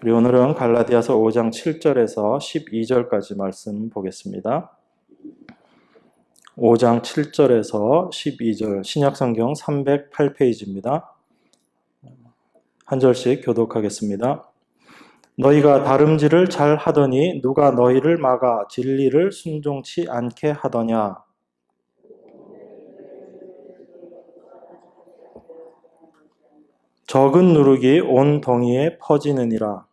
우리 오늘은 갈라디아서 5장 7절에서 12절까지 말씀 보겠습니다. 5장 7절에서 12절 신약성경 308페이지입니다. 한 절씩 교독하겠습니다. 너희가 다름질을 잘 하더니 누가 너희를 막아 진리를 순종치 않게 하더냐? 적은 누룩이 온 덩이에 퍼지느니라.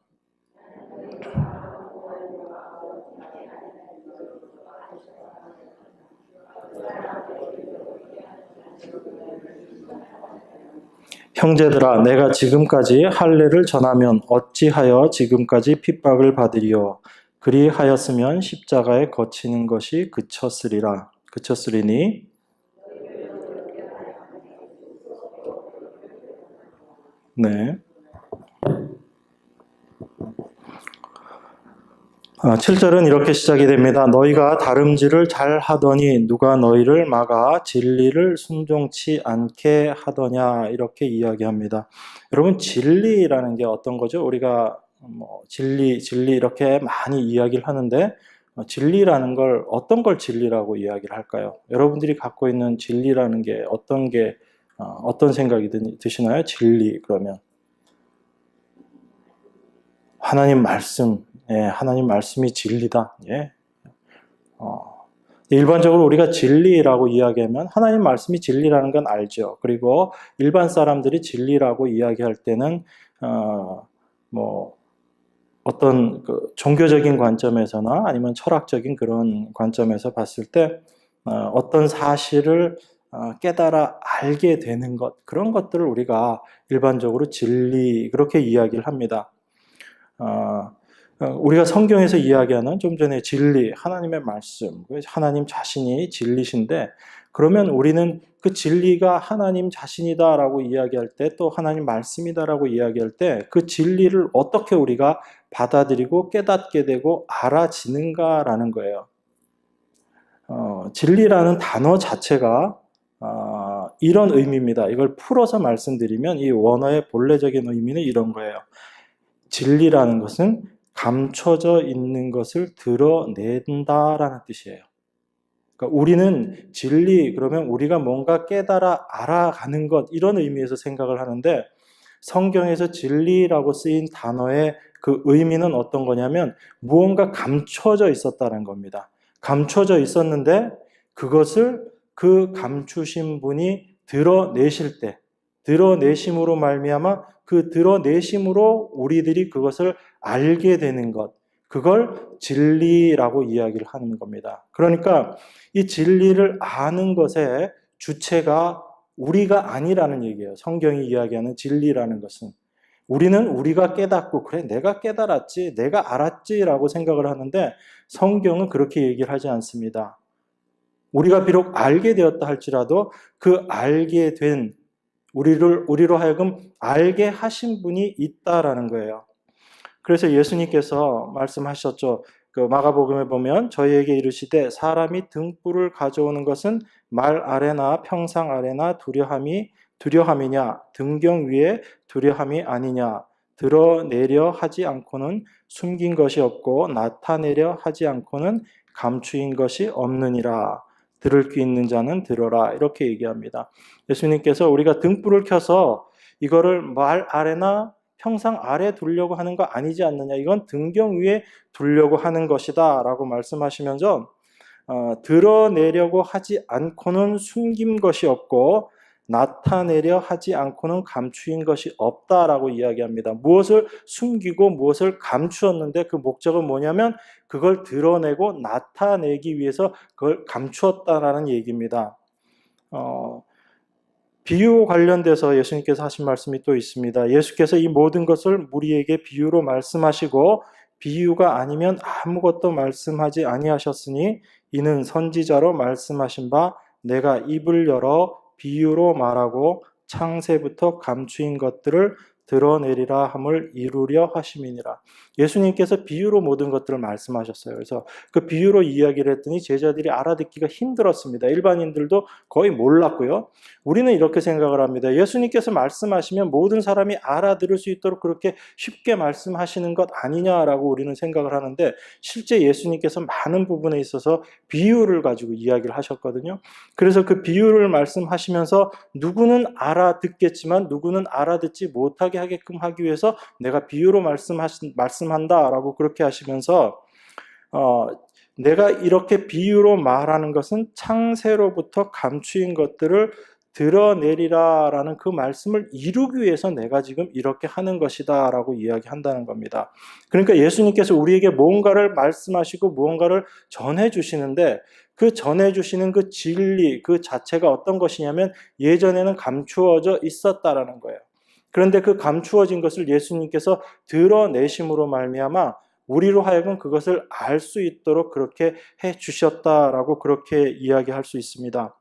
형제들아, 내가 지금까지 할례를 전하면 어찌하여 지금까지 핍박을 받으리요? 그리하였으면 십자가에 거치는 것이 그쳤으리니. 네. 7절은 이렇게 시작이 됩니다. 너희가 다름질을 잘 하더니 누가 너희를 막아 진리를 순종치 않게 하더냐, 이렇게 이야기합니다. 여러분, 진리라는 게 어떤 거죠? 우리가 진리 이렇게 많이 이야기를 하는데 진리라는 걸 어떤 걸 진리라고 이야기를 할까요? 여러분들이 갖고 있는 진리라는 게 어떤 생각이 드시나요? 진리 그러면 하나님 말씀. 예, 하나님 말씀이 진리다. 예. 일반적으로 우리가 진리라고 이야기하면 하나님 말씀이 진리라는 건 알죠. 그리고 일반 사람들이 진리라고 이야기할 때는 어떤 종교적인 관점에서나 아니면 철학적인 그런 관점에서 봤을 때 어떤 사실을 깨달아 알게 되는 것, 그런 것들을 우리가 일반적으로 진리 그렇게 이야기를 합니다. 우리가 성경에서 이야기하는 좀 전에 진리, 하나님의 말씀, 하나님 자신이 진리신데, 그러면 우리는 그 진리가 하나님 자신이다라고 이야기할 때, 또 하나님 말씀이다라고 이야기할 때, 그 진리를 어떻게 우리가 받아들이고 깨닫게 되고 알아지는가라는 거예요. 진리라는 단어 자체가 이런 의미입니다. 이걸 풀어서 말씀드리면 이 원어의 본래적인 의미는 이런 거예요. 진리라는 것은 감춰져 있는 것을 드러낸다라는 뜻이에요. 그러니까 우리는 진리, 그러면 우리가 뭔가 깨달아 알아가는 것, 이런 의미에서 생각을 하는데, 성경에서 진리라고 쓰인 단어의 그 의미는 어떤 거냐면 무언가 감춰져 있었다는 겁니다. 감춰져 있었는데 그것을 그 감추신 분이 드러내실 때, 드러내심으로 말미암아 그 드러내심으로 우리들이 그것을 알게 되는 것, 그걸 진리라고 이야기를 하는 겁니다. 그러니까 이 진리를 아는 것의 주체가 우리가 아니라는 얘기예요. 성경이 이야기하는 진리라는 것은. 우리는 우리가 깨닫고, 그래, 내가 깨달았지, 내가 알았지라고 생각을 하는데 성경은 그렇게 얘기를 하지 않습니다. 우리가 비록 알게 되었다 할지라도 그 알게 된 우리로 하여금 알게 하신 분이 있다라는 거예요. 그래서 예수님께서 말씀하셨죠. 그 마가복음에 보면 저희에게 이르시되 사람이 등불을 가져오는 것은 말 아래나 평상 아래나 두려함이냐 등경 위에 두려함이 아니냐 드러내려 하지 않고는 숨긴 것이 없고 나타내려 하지 않고는 감추인 것이 없느니라. 들을 귀 있는 자는 들어라, 이렇게 얘기합니다. 예수님께서 우리가 등불을 켜서 이거를 말 아래나 평상 아래 두려고 하는 거 아니지 않느냐, 이건 등경 위에 두려고 하는 것이다 라고 말씀하시면서 드러내려고 하지 않고는 숨긴 것이 없고 나타내려 하지 않고는 감추인 것이 없다라고 이야기합니다. 무엇을 숨기고 무엇을 감추었는데 그 목적은 뭐냐면 그걸 드러내고 나타내기 위해서 그걸 감추었다라는 얘기입니다. 비유 관련돼서 예수님께서 하신 말씀이 또 있습니다. 예수께서 이 모든 것을 우리에게 비유로 말씀하시고 비유가 아니면 아무것도 말씀하지 아니하셨으니 이는 선지자로 말씀하신 바 내가 입을 열어 비유로 말하고 창세부터 감추인 것들을 드러내리라 함을 이루려 하심이니라. 예수님께서 비유로 모든 것들을 말씀하셨어요. 그래서 그 비유로 이야기를 했더니 제자들이 알아듣기가 힘들었습니다. 일반인들도 거의 몰랐고요. 우리는 이렇게 생각을 합니다. 예수님께서 말씀하시면 모든 사람이 알아들을 수 있도록 그렇게 쉽게 말씀하시는 것 아니냐라고 우리는 생각을 하는데, 실제 예수님께서 많은 부분에 있어서 비유를 가지고 이야기를 하셨거든요. 그래서 그 비유를 말씀하시면서 누구는 알아듣겠지만 누구는 알아듣지 못하게 하게끔 하기 위해서 내가 비유로 말씀한다라고 그렇게 하시면서 내가 이렇게 비유로 말하는 것은 창세로부터 감추인 것들을 드러내리라라는 그 말씀을 이루기 위해서 내가 지금 이렇게 하는 것이다 라고 이야기한다는 겁니다. 그러니까 예수님께서 우리에게 무언가를 말씀하시고 무언가를 전해주시는데, 그 전해주시는 그 진리 그 자체가 어떤 것이냐면 예전에는 감추어져 있었다라는 거예요. 그런데 그 감추어진 것을 예수님께서 드러내심으로 말미암아 우리로 하여금 그것을 알 수 있도록 그렇게 해주셨다라고 그렇게 이야기할 수 있습니다.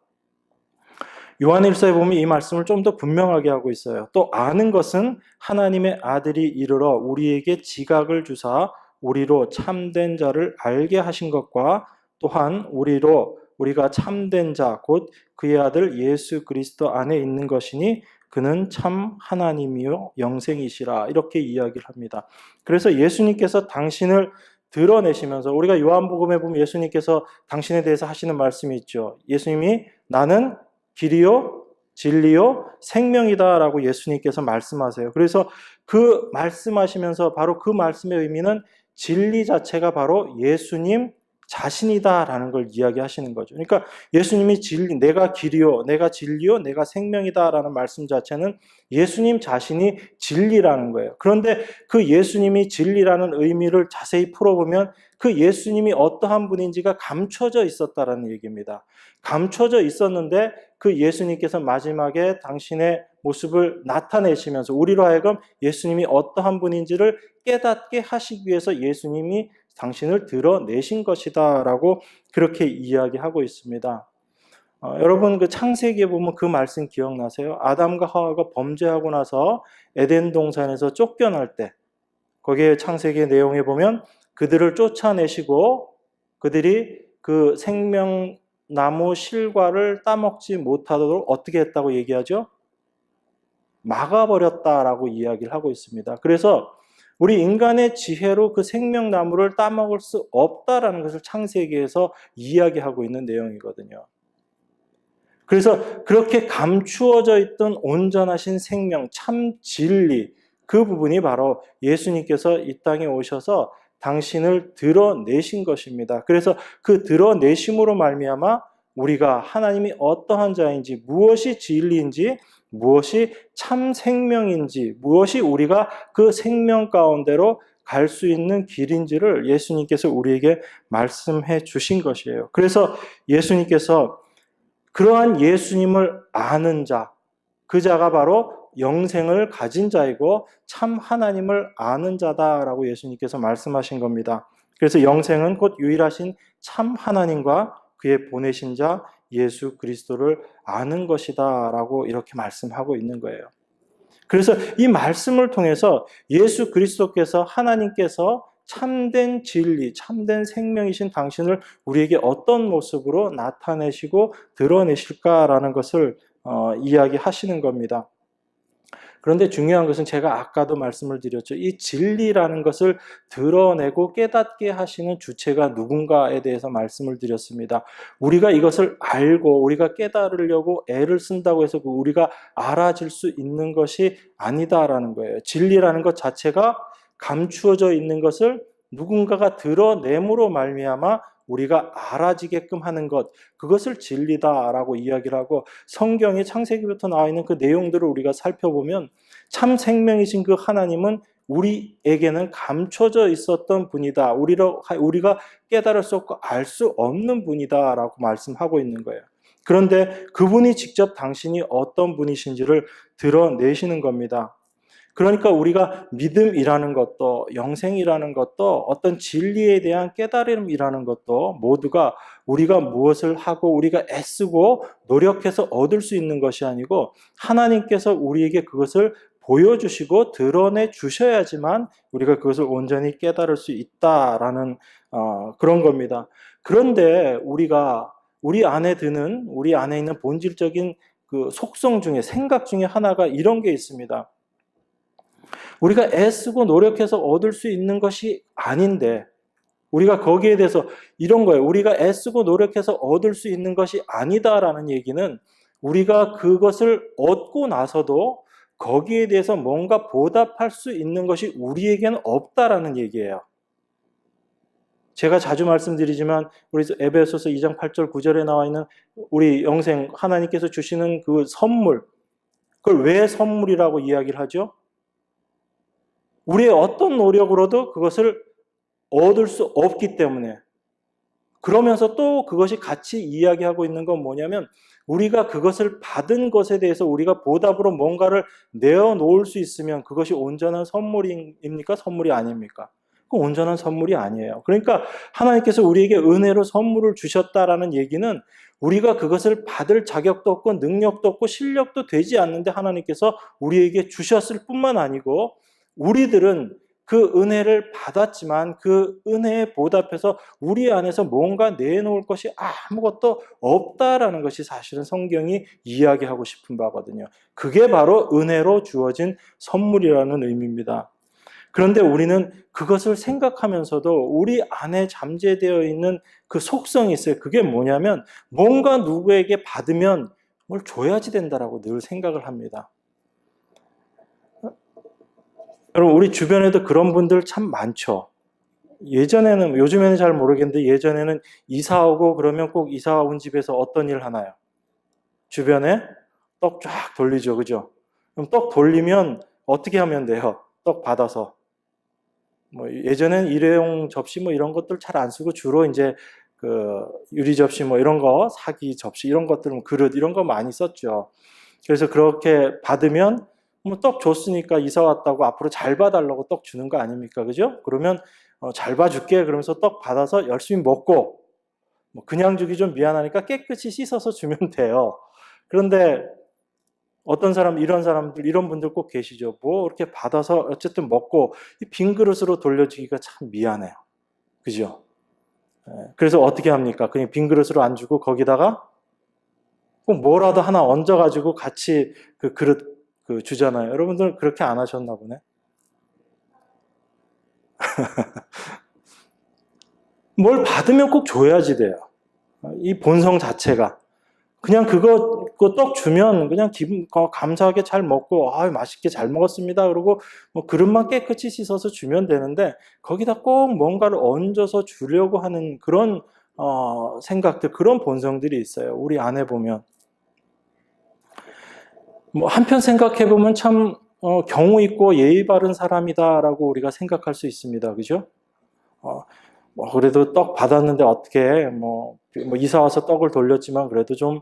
요한일서에 보면 이 말씀을 좀 더 분명하게 하고 있어요. 또 아는 것은 하나님의 아들이 이르러 우리에게 지각을 주사 우리로 참된 자를 알게 하신 것과 또한 우리가 참된 자 곧 그의 아들 예수 그리스도 안에 있는 것이니 그는 참 하나님이요 영생이시라, 이렇게 이야기를 합니다. 그래서 예수님께서 당신을 드러내시면서, 우리가 요한복음에 보면 예수님께서 당신에 대해서 하시는 말씀이 있죠. 예수님이 나는 길이요 진리요 생명이다 라고 예수님께서 말씀하세요. 그래서 그 말씀하시면서 바로 그 말씀의 의미는 진리 자체가 바로 예수님 자신이다라는 걸 이야기하시는 거죠. 그러니까 예수님이 진리, 내가 길이요, 내가 진리요, 내가 생명이다라는 말씀 자체는 예수님 자신이 진리라는 거예요. 그런데 그 예수님이 진리라는 의미를 자세히 풀어보면 그 예수님이 어떠한 분인지가 감춰져 있었다라는 얘기입니다. 감춰져 있었는데 그 예수님께서 마지막에 당신의 모습을 나타내시면서 우리로 하여금 예수님이 어떠한 분인지를 깨닫게 하시기 위해서 예수님이 당신을 드러내신 것이다 라고 그렇게 이야기하고 있습니다. 여러분 그 창세기에 보면 그 말씀 기억나세요? 아담과 하와가 범죄하고 나서 에덴 동산에서 쫓겨날 때, 거기에 창세기의 내용에 보면 그들을 쫓아내시고 그들이 그 생명나무 실과를 따먹지 못하도록 어떻게 했다고 얘기하죠? 막아버렸다라고 이야기를 하고 있습니다. 그래서 우리 인간의 지혜로 그 생명나무를 따먹을 수 없다라는 것을 창세기에서 이야기하고 있는 내용이거든요. 그래서 그렇게 감추어져 있던 온전하신 생명, 참 진리, 그 부분이 바로 예수님께서 이 땅에 오셔서 당신을 드러내신 것입니다. 그래서 그 드러내심으로 말미암아 우리가 하나님이 어떠한 자인지, 무엇이 진리인지, 무엇이 참 생명인지, 무엇이 우리가 그 생명 가운데로 갈 수 있는 길인지를 예수님께서 우리에게 말씀해 주신 것이에요. 그래서 예수님께서 그러한 예수님을 아는 자, 그 자가 바로 영생을 가진 자이고 참 하나님을 아는 자다라고 예수님께서 말씀하신 겁니다. 그래서 영생은 곧 유일하신 참 하나님과 그의 보내신 자 예수 그리스도를 아는 것이다 라고 이렇게 말씀하고 있는 거예요. 그래서 이 말씀을 통해서 예수 그리스도께서, 하나님께서 참된 진리, 참된 생명이신 당신을 우리에게 어떤 모습으로 나타내시고 드러내실까라는 것을 이야기하시는 겁니다. 그런데 중요한 것은 제가 아까도 말씀을 드렸죠. 이 진리라는 것을 드러내고 깨닫게 하시는 주체가 누군가에 대해서 말씀을 드렸습니다. 우리가 이것을 알고 우리가 깨달으려고 애를 쓴다고 해서 우리가 알아질 수 있는 것이 아니다라는 거예요. 진리라는 것 자체가 감추어져 있는 것을 누군가가 드러냄으로 말미암아 우리가 알아지게끔 하는 것, 그것을 진리다라고 이야기를 하고, 성경의 창세기부터 나와 있는 그 내용들을 우리가 살펴보면 참 생명이신 그 하나님은 우리에게는 감춰져 있었던 분이다, 우리가 깨달을 수 없고 알 수 없는 분이다 라고 말씀하고 있는 거예요. 그런데 그분이 직접 당신이 어떤 분이신지를 드러내시는 겁니다. 그러니까 우리가 믿음이라는 것도, 영생이라는 것도, 어떤 진리에 대한 깨달음이라는 것도 모두가 우리가 무엇을 하고 우리가 애쓰고 노력해서 얻을 수 있는 것이 아니고 하나님께서 우리에게 그것을 보여주시고 드러내 주셔야지만 우리가 그것을 온전히 깨달을 수 있다라는 그런 겁니다. 그런데 우리 안에 있는 본질적인 그 속성 중에, 생각 중에 하나가 이런 게 있습니다. 우리가 애쓰고 노력해서 얻을 수 있는 것이 아닌데, 우리가 거기에 대해서 이런 거예요. 우리가 애쓰고 노력해서 얻을 수 있는 것이 아니다라는 얘기는 우리가 그것을 얻고 나서도 거기에 대해서 뭔가 보답할 수 있는 것이 우리에게는 없다라는 얘기예요. 제가 자주 말씀드리지만 우리 에베소서 2장 8절 9절에 나와 있는 우리 영생 하나님께서 주시는 그 선물, 그걸 왜 선물이라고 이야기를 하죠? 우리의 어떤 노력으로도 그것을 얻을 수 없기 때문에, 그러면서 또 그것이 같이 이야기하고 있는 건 뭐냐면 우리가 그것을 받은 것에 대해서 우리가 보답으로 뭔가를 내어놓을 수 있으면 그것이 온전한 선물입니까? 선물이 아닙니까? 그 온전한 선물이 아니에요. 그러니까 하나님께서 우리에게 은혜로 선물을 주셨다라는 얘기는 우리가 그것을 받을 자격도 없고 능력도 없고 실력도 되지 않는데 하나님께서 우리에게 주셨을 뿐만 아니고 우리들은 그 은혜를 받았지만 그 은혜에 보답해서 우리 안에서 뭔가 내놓을 것이 아무것도 없다라는 것이 사실은 성경이 이야기하고 싶은 바거든요. 그게 바로 은혜로 주어진 선물이라는 의미입니다. 그런데 우리는 그것을 생각하면서도 우리 안에 잠재되어 있는 그 속성이 있어요. 그게 뭐냐면 뭔가 누구에게 받으면 뭘 줘야지 된다라고 늘 생각을 합니다. 여러분, 우리 주변에도 그런 분들 참 많죠. 요즘에는 잘 모르겠는데 예전에는 이사 오고 그러면 꼭 이사 온 집에서 어떤 일 하나요? 주변에 떡 쫙 돌리죠. 그죠? 그럼 떡 돌리면 어떻게 하면 돼요? 떡 받아서. 예전엔 일회용 접시 이런 것들 잘 안 쓰고 주로 이제 그 유리 접시 이런 거, 사기 접시 이런 것들, 그릇 이런 거 많이 썼죠. 그래서 그렇게 받으면 떡 줬으니까 이사 왔다고 앞으로 잘 봐달라고 떡 주는 거 아닙니까? 그죠? 그러면 잘 봐줄게 그러면서 떡 받아서 열심히 먹고 그냥 주기 좀 미안하니까 깨끗이 씻어서 주면 돼요. 그런데 이런 분들 꼭 계시죠. 이렇게 받아서 어쨌든 먹고 빈 그릇으로 돌려주기가 참 미안해요. 그죠? 그래서 어떻게 합니까? 그냥 빈 그릇으로 안 주고 거기다가 꼭 뭐라도 하나 얹어가지고 같이 그 그릇 주잖아요. 여러분들 그렇게 안 하셨나 보네. 뭘 받으면 꼭 줘야지 돼요. 이 본성 자체가. 그냥 그거 떡 주면 그냥 감사하게 잘 먹고 맛있게 잘 먹었습니다. 그러고 그릇만 깨끗이 씻어서 주면 되는데 거기다 꼭 뭔가를 얹어서 주려고 하는 그런 생각들, 그런 본성들이 있어요. 우리 안에 보면. 한편 생각해 보면 참 경우 있고 예의 바른 사람이다라고 우리가 생각할 수 있습니다. 그죠? 그래도 떡 받았는데 어떻게 이사 와서 떡을 돌렸지만 그래도 좀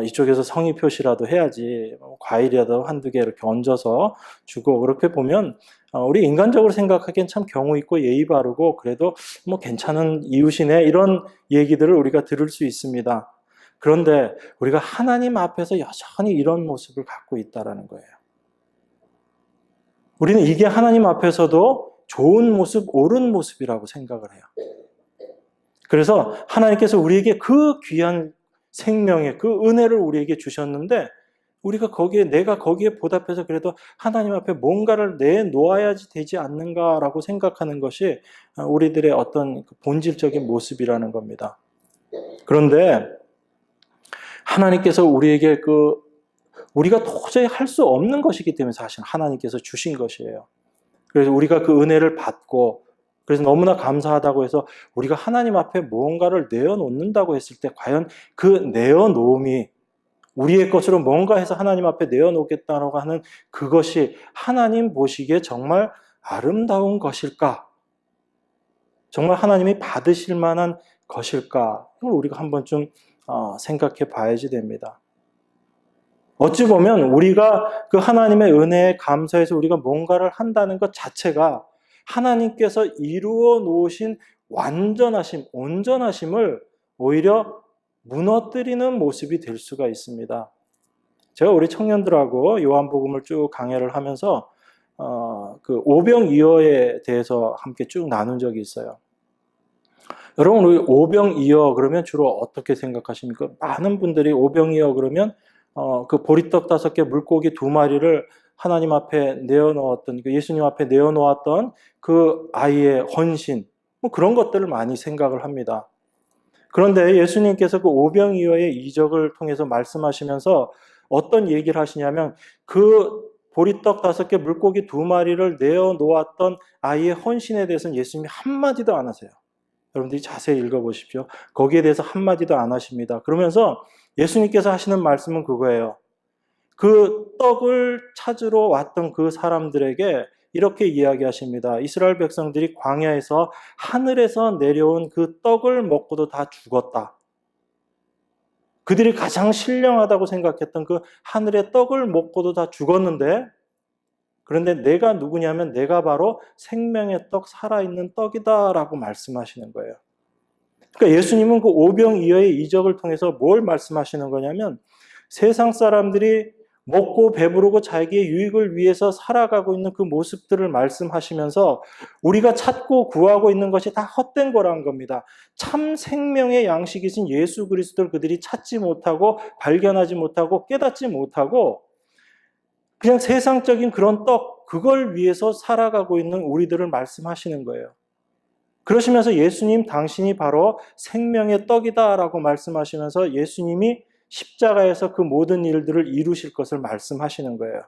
이쪽에서 성의 표시라도 해야지, 과일이라도 한두 개 이렇게 얹어서 주고, 그렇게 보면 우리 인간적으로 생각하기엔 참 경우 있고 예의 바르고 그래도 괜찮은 이웃이네, 이런 얘기들을 우리가 들을 수 있습니다. 그런데 우리가 하나님 앞에서 여전히 이런 모습을 갖고 있다라는 거예요. 우리는 이게 하나님 앞에서도 좋은 모습, 옳은 모습이라고 생각을 해요. 그래서 하나님께서 우리에게 그 귀한 생명의 그 은혜를 우리에게 주셨는데 우리가 내가 거기에 보답해서 그래도 하나님 앞에 뭔가를 내놓아야지 되지 않는가라고 생각하는 것이 우리들의 어떤 본질적인 모습이라는 겁니다. 그런데 하나님께서 우리에게 우리가 도저히 할 수 없는 것이기 때문에 사실 하나님께서 주신 것이에요. 그래서 우리가 그 은혜를 받고, 그래서 너무나 감사하다고 해서 우리가 하나님 앞에 무언가를 내어놓는다고 했을 때 과연 그 내어놓음이 우리의 것으로 뭔가 해서 하나님 앞에 내어놓겠다고 하는 그것이 하나님 보시기에 정말 아름다운 것일까? 정말 하나님이 받으실 만한 것일까? 이걸 우리가 한번 좀 생각해 봐야지 됩니다. 어찌 보면 우리가 그 하나님의 은혜에 감사해서 우리가 뭔가를 한다는 것 자체가 하나님께서 이루어 놓으신 완전하심, 온전하심을 오히려 무너뜨리는 모습이 될 수가 있습니다. 제가 우리 청년들하고 요한복음을 쭉 강해를 하면서 그 오병이어에 대해서 함께 쭉 나눈 적이 있어요. 여러분, 우리 오병이어 그러면 주로 어떻게 생각하십니까? 많은 분들이 오병이어 그러면 그 보리떡 5개, 물고기 2마리를 하나님 앞에 내어놓았던, 예수님 앞에 내어놓았던 그 아이의 헌신, 뭐 그런 것들을 많이 생각을 합니다. 그런데 예수님께서 그 오병이어의 이적을 통해서 말씀하시면서 어떤 얘기를 하시냐면, 그 보리떡 5개, 물고기 2마리를 내어놓았던 아이의 헌신에 대해서는 예수님이 한마디도 안 하세요. 여러분들이 자세히 읽어보십시오. 거기에 대해서 한마디도 안 하십니다. 그러면서 예수님께서 하시는 말씀은 그거예요. 그 떡을 찾으러 왔던 그 사람들에게 이렇게 이야기하십니다. 이스라엘 백성들이 광야에서 하늘에서 내려온 그 떡을 먹고도 다 죽었다. 그들이 가장 신령하다고 생각했던 그 하늘의 떡을 먹고도 다 죽었는데, 그런데 내가 누구냐면 내가 바로 생명의 떡, 살아있는 떡이다라고 말씀하시는 거예요. 그러니까 예수님은 그 오병이어의 이적을 통해서 뭘 말씀하시는 거냐면, 세상 사람들이 먹고 배부르고 자기의 유익을 위해서 살아가고 있는 그 모습들을 말씀하시면서 우리가 찾고 구하고 있는 것이 다 헛된 거라는 겁니다. 참 생명의 양식이신 예수 그리스도를 그들이 찾지 못하고 발견하지 못하고 깨닫지 못하고 그냥 세상적인 그런 떡, 그걸 위해서 살아가고 있는 우리들을 말씀하시는 거예요. 그러시면서 예수님 당신이 바로 생명의 떡이다라고 말씀하시면서 예수님이 십자가에서 그 모든 일들을 이루실 것을 말씀하시는 거예요.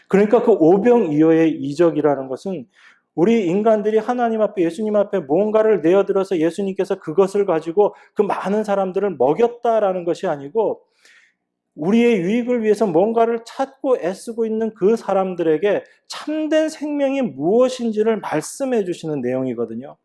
그러니까 그 오병이어의 이적이라는 것은 우리 인간들이 하나님 앞에, 예수님 앞에 뭔가를 내어들어서 예수님께서 그것을 가지고 그 많은 사람들을 먹였다라는 것이 아니고, 우리의 유익을 위해서 뭔가를 찾고 애쓰고 있는 그 사람들에게 참된 생명이 무엇인지를 말씀해 주시는 내용이거든요.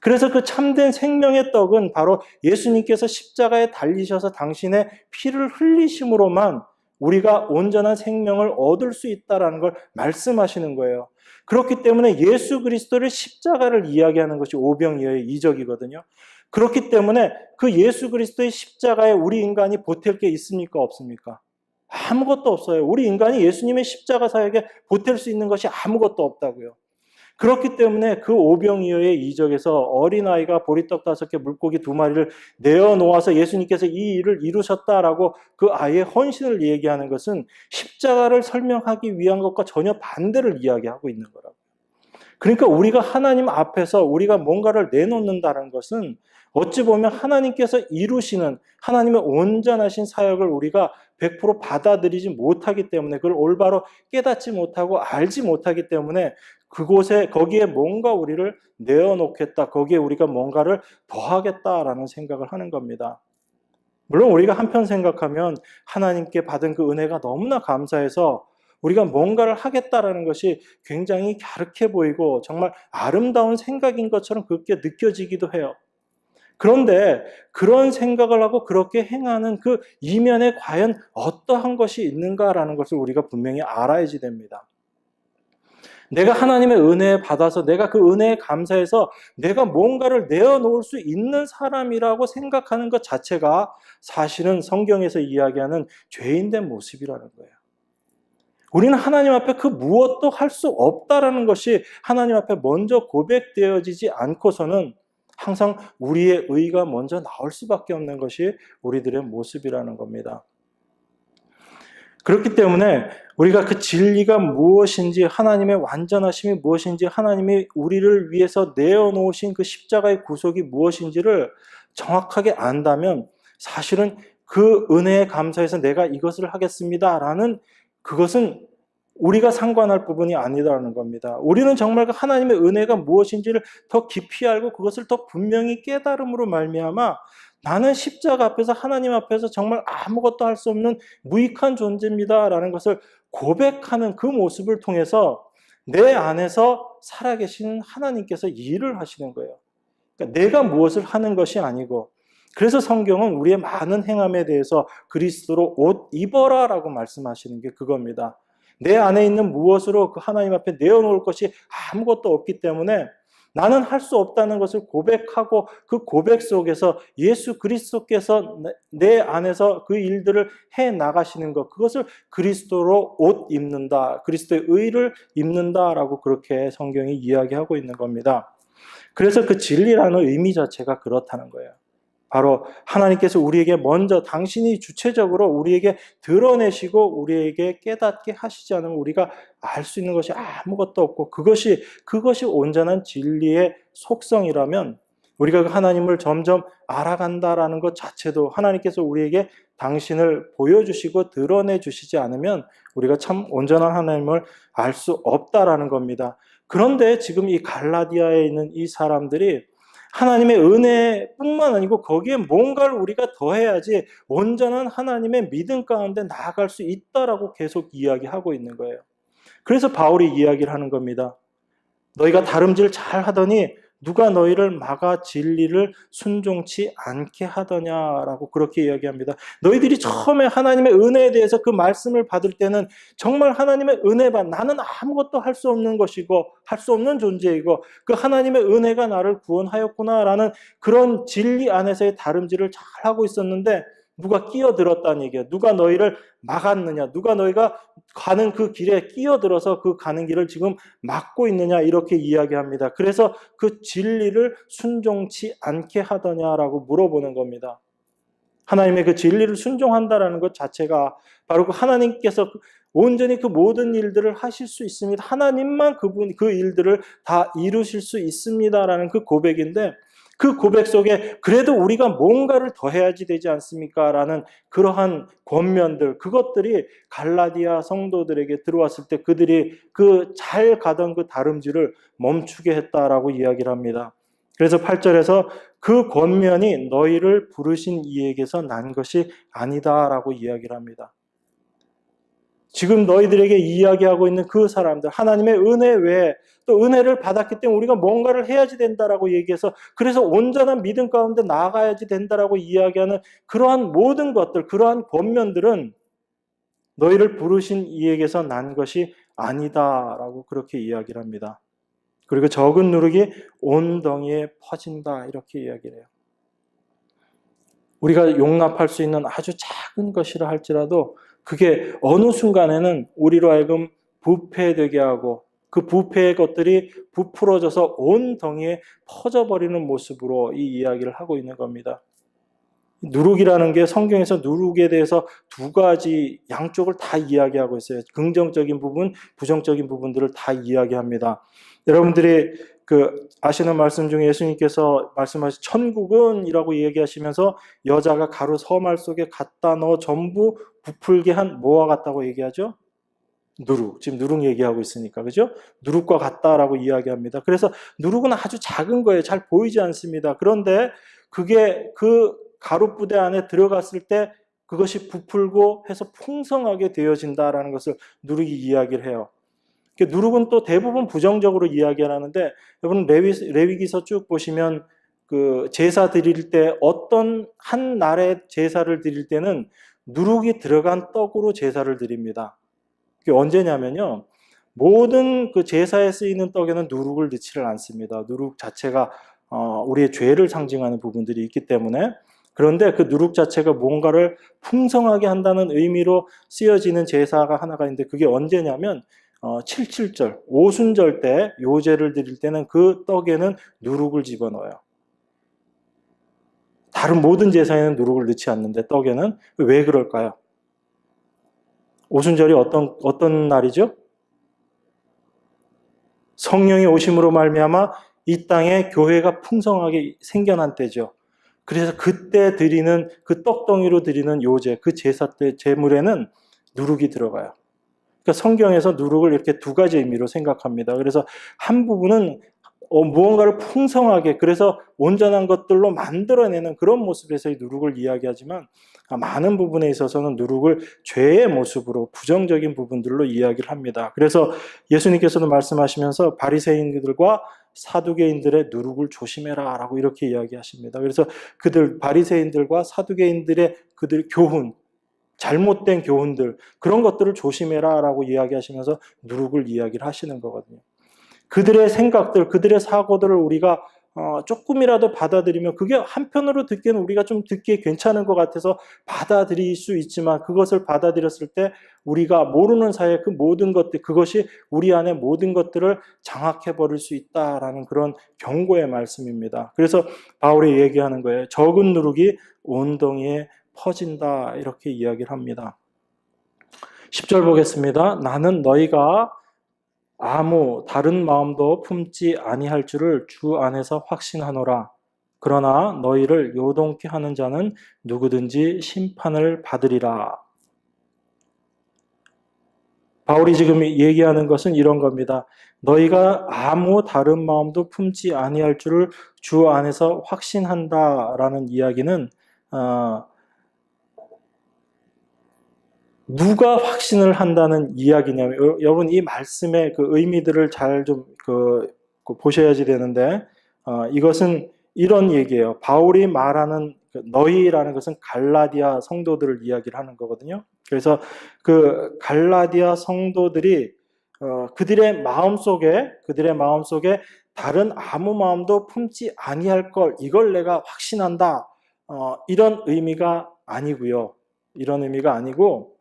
그래서 그 참된 생명의 떡은 바로 예수님께서 십자가에 달리셔서 당신의 피를 흘리심으로만 우리가 온전한 생명을 얻을 수 있다는 걸 말씀하시는 거예요. 그렇기 때문에 예수 그리스도를 십자가를 이야기하는 것이 오병이어의 이적이거든요. 그렇기 때문에 그 예수 그리스도의 십자가에 우리 인간이 보탤 게 있습니까? 없습니까? 아무것도 없어요. 우리 인간이 예수님의 십자가 사역에 보탤 수 있는 것이 아무것도 없다고요. 그렇기 때문에 그 오병이어의 이적에서 어린아이가 보리떡 5개, 물고기 2마리를 내어놓아서 예수님께서 이 일을 이루셨다라고 그 아이의 헌신을 얘기하는 것은 십자가를 설명하기 위한 것과 전혀 반대를 이야기하고 있는 거라고요. 그러니까 우리가 하나님 앞에서 우리가 뭔가를 내놓는다는 것은 어찌 보면 하나님께서 이루시는 하나님의 온전하신 사역을 우리가 100% 받아들이지 못하기 때문에, 그걸 올바로 깨닫지 못하고 알지 못하기 때문에 거기에 뭔가 우리를 내어놓겠다, 거기에 우리가 뭔가를 더하겠다라는 생각을 하는 겁니다. 물론 우리가 한편 생각하면 하나님께 받은 그 은혜가 너무나 감사해서 우리가 뭔가를 하겠다라는 것이 굉장히 갸륵해 보이고 정말 아름다운 생각인 것처럼 그렇게 느껴지기도 해요. 그런데 그런 생각을 하고 그렇게 행하는 그 이면에 과연 어떠한 것이 있는가라는 것을 우리가 분명히 알아야지 됩니다. 내가 하나님의 은혜 받아서 내가 그 은혜에 감사해서 내가 뭔가를 내어놓을 수 있는 사람이라고 생각하는 것 자체가 사실은 성경에서 이야기하는 죄인된 모습이라는 거예요. 우리는 하나님 앞에 그 무엇도 할 수 없다라는 것이 하나님 앞에 먼저 고백되어지지 않고서는 항상 우리의 의가 먼저 나올 수밖에 없는 것이 우리들의 모습이라는 겁니다. 그렇기 때문에 우리가 그 진리가 무엇인지, 하나님의 완전하심이 무엇인지, 하나님이 우리를 위해서 내어놓으신 그 십자가의 구속이 무엇인지를 정확하게 안다면 사실은 그 은혜에 감사해서 내가 이것을 하겠습니다라는 그것은 우리가 상관할 부분이 아니라는 겁니다. 우리는 정말 그 하나님의 은혜가 무엇인지를 더 깊이 알고 그것을 더 분명히 깨달음으로 말미암아 나는 십자가 앞에서 하나님 앞에서 정말 아무것도 할 수 없는 무익한 존재입니다라는 것을 고백하는 그 모습을 통해서 내 안에서 살아계시는 하나님께서 일을 하시는 거예요. 그러니까 내가 무엇을 하는 것이 아니고, 그래서 성경은 우리의 많은 행함에 대해서 그리스도로 옷 입어라라고 말씀하시는 게 그겁니다. 내 안에 있는 무엇으로 그 하나님 앞에 내어놓을 것이 아무것도 없기 때문에 나는 할 수 없다는 것을 고백하고 그 고백 속에서 예수 그리스도께서 내 안에서 그 일들을 해 나가시는 것, 그것을 그리스도로 옷 입는다, 그리스도의 의를 입는다라고 그렇게 성경이 이야기하고 있는 겁니다. 그래서 그 진리라는 의미 자체가 그렇다는 거예요. 바로 하나님께서 우리에게 먼저 당신이 주체적으로 우리에게 드러내시고 우리에게 깨닫게 하시지 않으면 우리가 알 수 있는 것이 아무것도 없고 그것이 온전한 진리의 속성이라면 우리가 하나님을 점점 알아간다라는 것 자체도 하나님께서 우리에게 당신을 보여주시고 드러내 주시지 않으면 우리가 참 온전한 하나님을 알 수 없다라는 겁니다. 그런데 지금 이 갈라디아에 있는 이 사람들이 하나님의 은혜뿐만 아니고 거기에 뭔가를 우리가 더해야지 온전한 하나님의 믿음 가운데 나아갈 수 있다라고 계속 이야기하고 있는 거예요. 그래서 바울이 이야기를 하는 겁니다. 너희가 다름질 잘 하더니 누가 너희를 막아 진리를 순종치 않게 하더냐라고 그렇게 이야기합니다. 너희들이 처음에 하나님의 은혜에 대해서 그 말씀을 받을 때는 정말 하나님의 은혜만, 나는 아무것도 할 수 없는 것이고 할 수 없는 존재이고 그 하나님의 은혜가 나를 구원하였구나라는 그런 진리 안에서의 다름질을 잘 하고 있었는데 누가 끼어들었다는 얘기예요. 누가 너희를 막았느냐, 누가 너희가 가는 그 길에 끼어들어서 그 가는 길을 지금 막고 있느냐, 이렇게 이야기합니다. 그래서 그 진리를 순종치 않게 하더냐라고 물어보는 겁니다. 하나님의 그 진리를 순종한다라는 것 자체가 바로 그 하나님께서 온전히 그 모든 일들을 하실 수 있습니다. 하나님만 그 일들을 다 이루실 수 있습니다라는 그 고백인데, 그 고백 속에 그래도 우리가 뭔가를 더 해야지 되지 않습니까? 라는 그러한 권면들, 그것들이 갈라디아 성도들에게 들어왔을 때 그들이 그 잘 가던 그 다름질을 멈추게 했다라고 이야기를 합니다. 그래서 8절에서 그 권면이 너희를 부르신 이에게서 난 것이 아니다라고 이야기를 합니다. 지금 너희들에게 이야기하고 있는 그 사람들, 하나님의 은혜 외에 또 은혜를 받았기 때문에 우리가 뭔가를 해야지 된다라고 얘기해서 그래서 온전한 믿음 가운데 나아가야지 된다라고 이야기하는 그러한 모든 것들, 그러한 권면들은 너희를 부르신 이에게서 난 것이 아니다라고 그렇게 이야기를 합니다. 그리고 적은 누룩이 온 덩이에 퍼진다, 이렇게 이야기를 해요. 우리가 용납할 수 있는 아주 작은 것이라 할지라도 그게 어느 순간에는 우리로 하여금 부패되게 하고 그 부패의 것들이 부풀어져서 온 덩이에 퍼져버리는 모습으로 이 이야기를 하고 있는 겁니다. 누룩이라는 게 성경에서 누룩에 대해서 두 가지 양쪽을 다 이야기하고 있어요. 긍정적인 부분, 부정적인 부분들을 다 이야기합니다. 여러분들이 아시는 말씀 중에 예수님께서 말씀하신 천국은 이라고 얘기하시면서 여자가 가루 서말 속에 갖다 넣어 전부 부풀게 한 뭐와 같다고 얘기하죠? 누룩. 지금 누룩 얘기하고 있으니까, 그죠? 누룩과 같다라고 이야기합니다. 그래서 누룩은 아주 작은 거예요. 잘 보이지 않습니다. 그런데 그게 그 가루부대 안에 들어갔을 때 그것이 부풀고 해서 풍성하게 되어진다라는 것을 누룩이 이야기를 해요. 누룩은 또 대부분 부정적으로 이야기를 하는데, 여러분 레위기서 쭉 보시면 그 제사 드릴 때 어떤 한 날의 제사를 드릴 때는 누룩이 들어간 떡으로 제사를 드립니다. 그게 언제냐면요, 모든 그 제사에 쓰이는 떡에는 누룩을 넣지를 않습니다. 누룩 자체가 우리의 죄를 상징하는 부분들이 있기 때문에. 그런데 그 누룩 자체가 뭔가를 풍성하게 한다는 의미로 쓰여지는 제사가 하나가 있는데, 그게 언제냐면 77절, 오순절 때 요제를 드릴 때는 그 떡에는 누룩을 집어넣어요. 다른 모든 제사에는 누룩을 넣지 않는데 떡에는 왜 그럴까요? 오순절이 어떤 날이죠? 성령이 오심으로 말미암아 이 땅에 교회가 풍성하게 생겨난 때죠. 그래서 그때 드리는 그 떡덩이로 드리는 요제, 그 제사 때 제물에는 누룩이 들어가요. 그러니까 성경에서 누룩을 이렇게 두 가지 의미로 생각합니다. 그래서 한 부분은 무언가를 풍성하게, 그래서 온전한 것들로 만들어내는 그런 모습에서의 누룩을 이야기하지만, 많은 부분에 있어서는 누룩을 죄의 모습으로 부정적인 부분들로 이야기를 합니다. 그래서 예수님께서도 말씀하시면서 바리새인들과 사두개인들의 누룩을 조심해라 라고 이렇게 이야기하십니다. 그래서 바리새인들과 사두개인들의 그들 교훈, 잘못된 교훈들, 그런 것들을 조심해라 라고 이야기하시면서 누룩을 이야기를 하시는 거거든요. 그들의 생각들, 그들의 사고들을 우리가 조금이라도 받아들이면 그게 한편으로 듣기에는 우리가 좀 듣기에 괜찮은 것 같아서 받아들일 수 있지만 그것을 받아들였을 때 우리가 모르는 사이에 그 모든 것들, 그것이 우리 안에 모든 것들을 장악해버릴 수 있다라는 그런 경고의 말씀입니다. 그래서 바울이 얘기하는 거예요. 적은 누룩이 온덩이에 퍼진다 이렇게 이야기를 합니다. 10절 보겠습니다. 나는 너희가 아무 다른 마음도 품지 아니할 줄을 주 안에서 확신하노라. 그러나 너희를 요동케 하는 자는 누구든지 심판을 받으리라. 바울이 지금 얘기하는 것은 이런 겁니다. 너희가 아무 다른 마음도 품지 아니할 줄을 주 안에서 확신한다라는 이야기는 누가 확신을 한다는 이야기냐면, 여러분 이 말씀의 그 의미들을 잘 좀 보셔야지 되는데, 이것은 이런 얘기예요. 바울이 말하는 너희라는 것은 갈라디아 성도들을 이야기를 하는 거거든요. 그래서 그 갈라디아 성도들이 그들의 마음속에 다른 아무 마음도 품지 아니할 걸, 이걸 내가 확신한다. 이런 의미가 아니고요. 이런 의미가 아니고,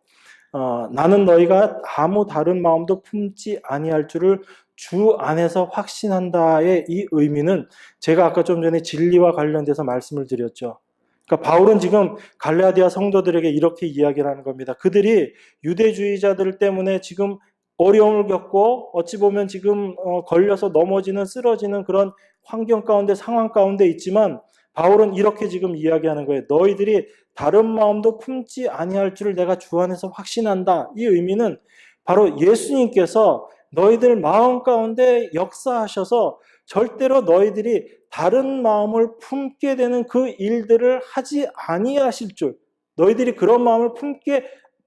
나는 너희가 아무 다른 마음도 품지 아니할 줄을 주 안에서 확신한다의 이 의미는 제가 아까 좀 전에 진리와 관련돼서 말씀을 드렸죠. 그러니까 바울은 지금 갈라디아 성도들에게 이렇게 이야기를 하는 겁니다. 그들이 유대주의자들 때문에 지금 어려움을 겪고 어찌 보면 지금 걸려서 넘어지는, 쓰러지는 그런 환경 가운데, 상황 가운데 있지만 바울은 이렇게 지금 이야기하는 거예요. 너희들이 다른 마음도 품지 아니할 줄을 내가 주 안에서 확신한다. 이 의미는 바로 예수님께서 너희들 마음 가운데 역사하셔서 절대로 너희들이 다른 마음을 품게 되는 그 일들을 하지 아니하실 줄, 너희들이 그런 마음을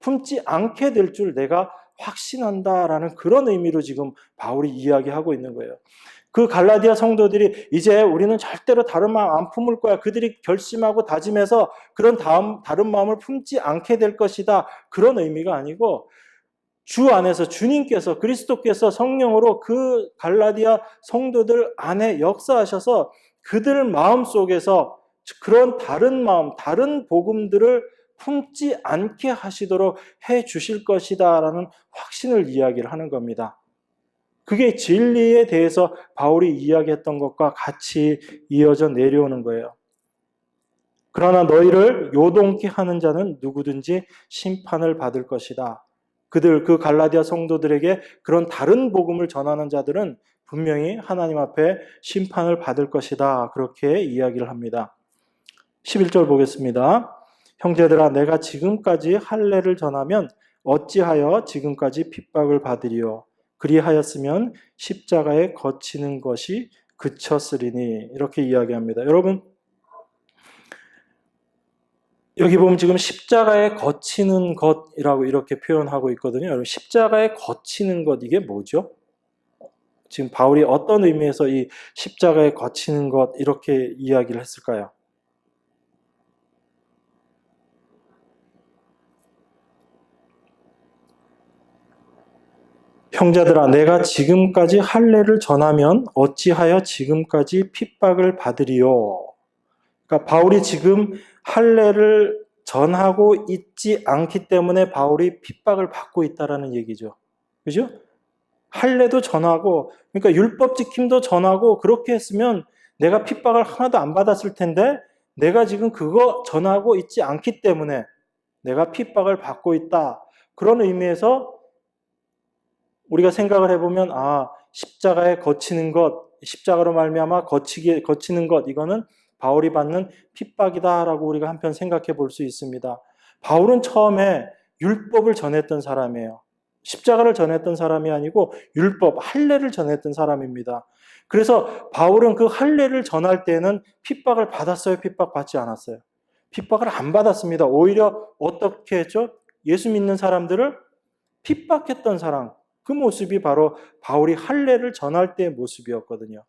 품지 않게 될 줄 내가 확신한다라는 그런 의미로 지금 바울이 이야기하고 있는 거예요. 그 갈라디아 성도들이 이제 우리는 절대로 다른 마음 안 품을 거야. 그들이 결심하고 다짐해서 그런 다른 마음을 품지 않게 될 것이다. 그런 의미가 아니고 주 안에서 주님께서, 그리스도께서 성령으로 그 갈라디아 성도들 안에 역사하셔서 그들 마음 속에서 그런 다른 마음, 다른 복음들을 품지 않게 하시도록 해 주실 것이다라는 확신을 이야기를 하는 겁니다. 그게 진리에 대해서 바울이 이야기했던 것과 같이 이어져 내려오는 거예요. 그러나 너희를 요동케 하는 자는 누구든지 심판을 받을 것이다. 그 갈라디아 성도들에게 그런 다른 복음을 전하는 자들은 분명히 하나님 앞에 심판을 받을 것이다. 그렇게 이야기를 합니다. 11절 보겠습니다. 형제들아, 내가 지금까지 할례를 전하면 어찌하여 지금까지 핍박을 받으리요? 그리하였으면 십자가에 거치는 것이 그쳤으리니. 이렇게 이야기합니다. 여러분, 여기 보면 지금 십자가에 거치는 것이라고 이렇게 표현하고 있거든요. 여러분, 십자가에 거치는 것, 이게 뭐죠? 지금 바울이 어떤 의미에서 이 십자가에 거치는 것 이렇게 이야기를 했을까요? 형제들아, 내가 지금까지 할례를 전하면 어찌하여 지금까지 핍박을 받으리요? 그러니까 바울이 지금 할례를 전하고 있지 않기 때문에 바울이 핍박을 받고 있다라는 얘기죠. 그죠? 할례도 전하고, 그러니까 율법 지킴도 전하고, 그렇게 했으면 내가 핍박을 하나도 안 받았을 텐데 내가 지금 그거 전하고 있지 않기 때문에 내가 핍박을 받고 있다. 그런 의미에서 우리가 생각을 해보면, 십자가에 거치는 것, 십자가로 말미암아 거치는 것, 이거는 바울이 받는 핍박이다라고 우리가 한편 생각해 볼 수 있습니다. 바울은 처음에 율법을 전했던 사람이에요. 십자가를 전했던 사람이 아니고 율법, 할례를 전했던 사람입니다. 그래서 바울은 그 할례를 전할 때는 핍박을 받았어요? 핍박받지 않았어요? 핍박을 안 받았습니다. 오히려 어떻게 했죠? 예수 믿는 사람들을 핍박했던 사람, 그 모습이 바로 바울이 할례를 전할 때의 모습이었거든요.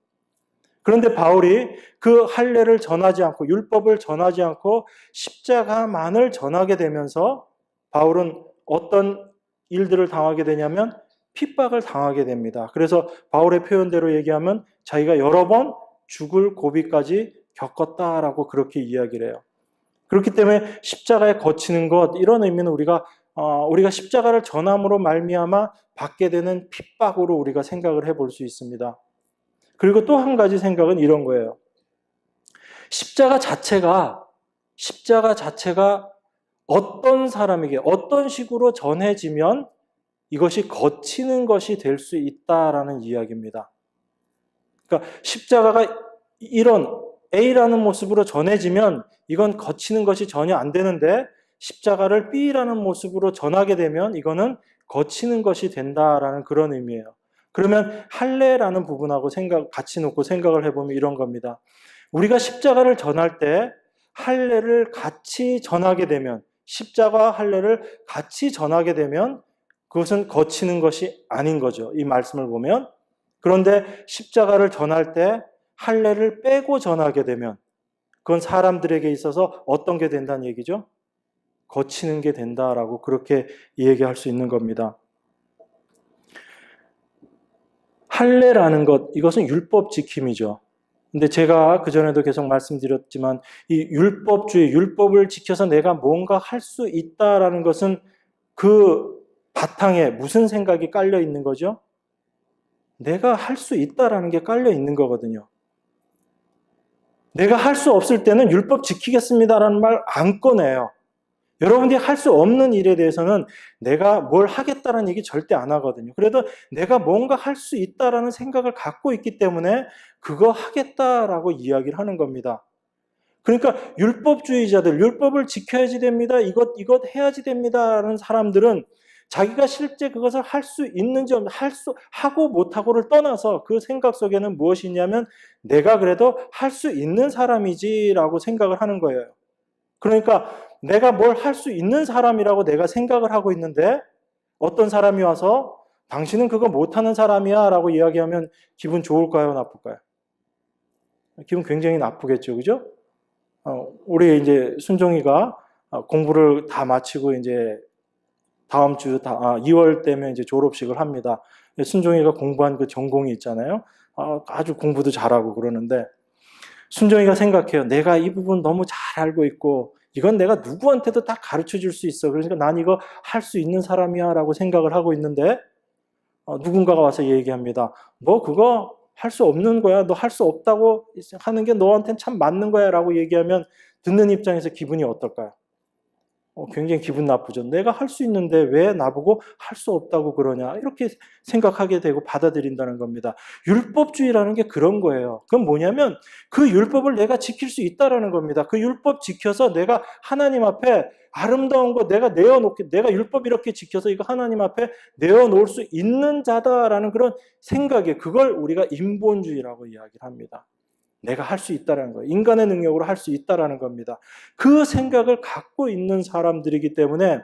그런데 바울이 그 할례를 전하지 않고 율법을 전하지 않고 십자가만을 전하게 되면서 바울은 어떤 일들을 당하게 되냐면 핍박을 당하게 됩니다. 그래서 바울의 표현대로 얘기하면 자기가 여러 번 죽을 고비까지 겪었다라고 그렇게 이야기를 해요. 그렇기 때문에 십자가에 거치는 것, 이런 의미는 우리가 십자가를 전함으로 말미암아 받게 되는 핍박으로 우리가 생각을 해볼 수 있습니다. 그리고 또 한 가지 생각은 이런 거예요. 십자가 자체가 어떤 사람에게 어떤 식으로 전해지면 이것이 거치는 것이 될 수 있다라는 이야기입니다. 그러니까 십자가가 이런 A라는 모습으로 전해지면 이건 거치는 것이 전혀 안 되는데, 십자가를 B라는 모습으로 전하게 되면 이거는 거치는 것이 된다라는 그런 의미예요. 그러면 할례라는 부분하고 같이 놓고 생각을 해보면 이런 겁니다. 우리가 십자가를 전할 때 할례를 같이 전하게 되면, 십자가와 할례를 같이 전하게 되면 그것은 거치는 것이 아닌 거죠. 이 말씀을 보면. 그런데 십자가를 전할 때 할례를 빼고 전하게 되면 그건 사람들에게 있어서 어떤 게 된다는 얘기죠? 거치는 게 된다라고 그렇게 얘기할 수 있는 겁니다. 할례라는 것, 이것은 율법 지킴이죠. 근데 제가 그전에도 계속 말씀드렸지만 이 율법주의, 율법을 지켜서 내가 뭔가 할 수 있다라는 것은 그 바탕에 무슨 생각이 깔려 있는 거죠? 내가 할 수 있다라는 게 깔려 있는 거거든요. 내가 할 수 없을 때는 율법 지키겠습니다라는 말 안 꺼내요. 여러분들이 할 수 없는 일에 대해서는 내가 뭘 하겠다라는 얘기 절대 안 하거든요. 그래도 내가 뭔가 할 수 있다라는 생각을 갖고 있기 때문에 그거 하겠다라고 이야기를 하는 겁니다. 그러니까 율법주의자들, 율법을 지켜야지 됩니다. 이것 해야지 됩니다라는 사람들은 자기가 실제 그것을 할 수 있는지 하고 못하고를 떠나서 그 생각 속에는 무엇이 있냐면 내가 그래도 할 수 있는 사람이지라고 생각을 하는 거예요. 그러니까 내가 뭘 할 수 있는 사람이라고 내가 생각을 하고 있는데 어떤 사람이 와서 당신은 그거 못하는 사람이야 라고 이야기하면 기분 좋을까요? 나쁠까요? 기분 굉장히 나쁘겠죠. 그죠? 우리 이제 순종이가 공부를 다 마치고 이제 다음 주 2월 때면 이제 졸업식을 합니다. 순종이가 공부한 그 전공이 있잖아요. 아주 공부도 잘하고 그러는데 순종이가 생각해요. 내가 이 부분 너무 잘 알고 있고 이건 내가 누구한테도 다 가르쳐 줄 수 있어. 그러니까 난 이거 할 수 있는 사람이야 라고 생각을 하고 있는데 누군가가 와서 얘기합니다. 너 그거 할 수 없는 거야. 너 할 수 없다고 하는 게 너한테는 참 맞는 거야 라고 얘기하면 듣는 입장에서 기분이 어떨까요? 굉장히 기분 나쁘죠. 내가 할 수 있는데 왜 나보고 할 수 없다고 그러냐. 이렇게 생각하게 되고 받아들인다는 겁니다. 율법주의라는 게 그런 거예요. 그건 뭐냐면 그 율법을 내가 지킬 수 있다라는 겁니다. 그 율법 지켜서 내가 하나님 앞에 아름다운 거 내가 내가 율법 이렇게 지켜서 이거 하나님 앞에 내어놓을 수 있는 자다라는 그런 생각에 그걸 우리가 인본주의라고 이야기를 합니다. 내가 할 수 있다는 거예요. 인간의 능력으로 할 수 있다는 겁니다. 그 생각을 갖고 있는 사람들이기 때문에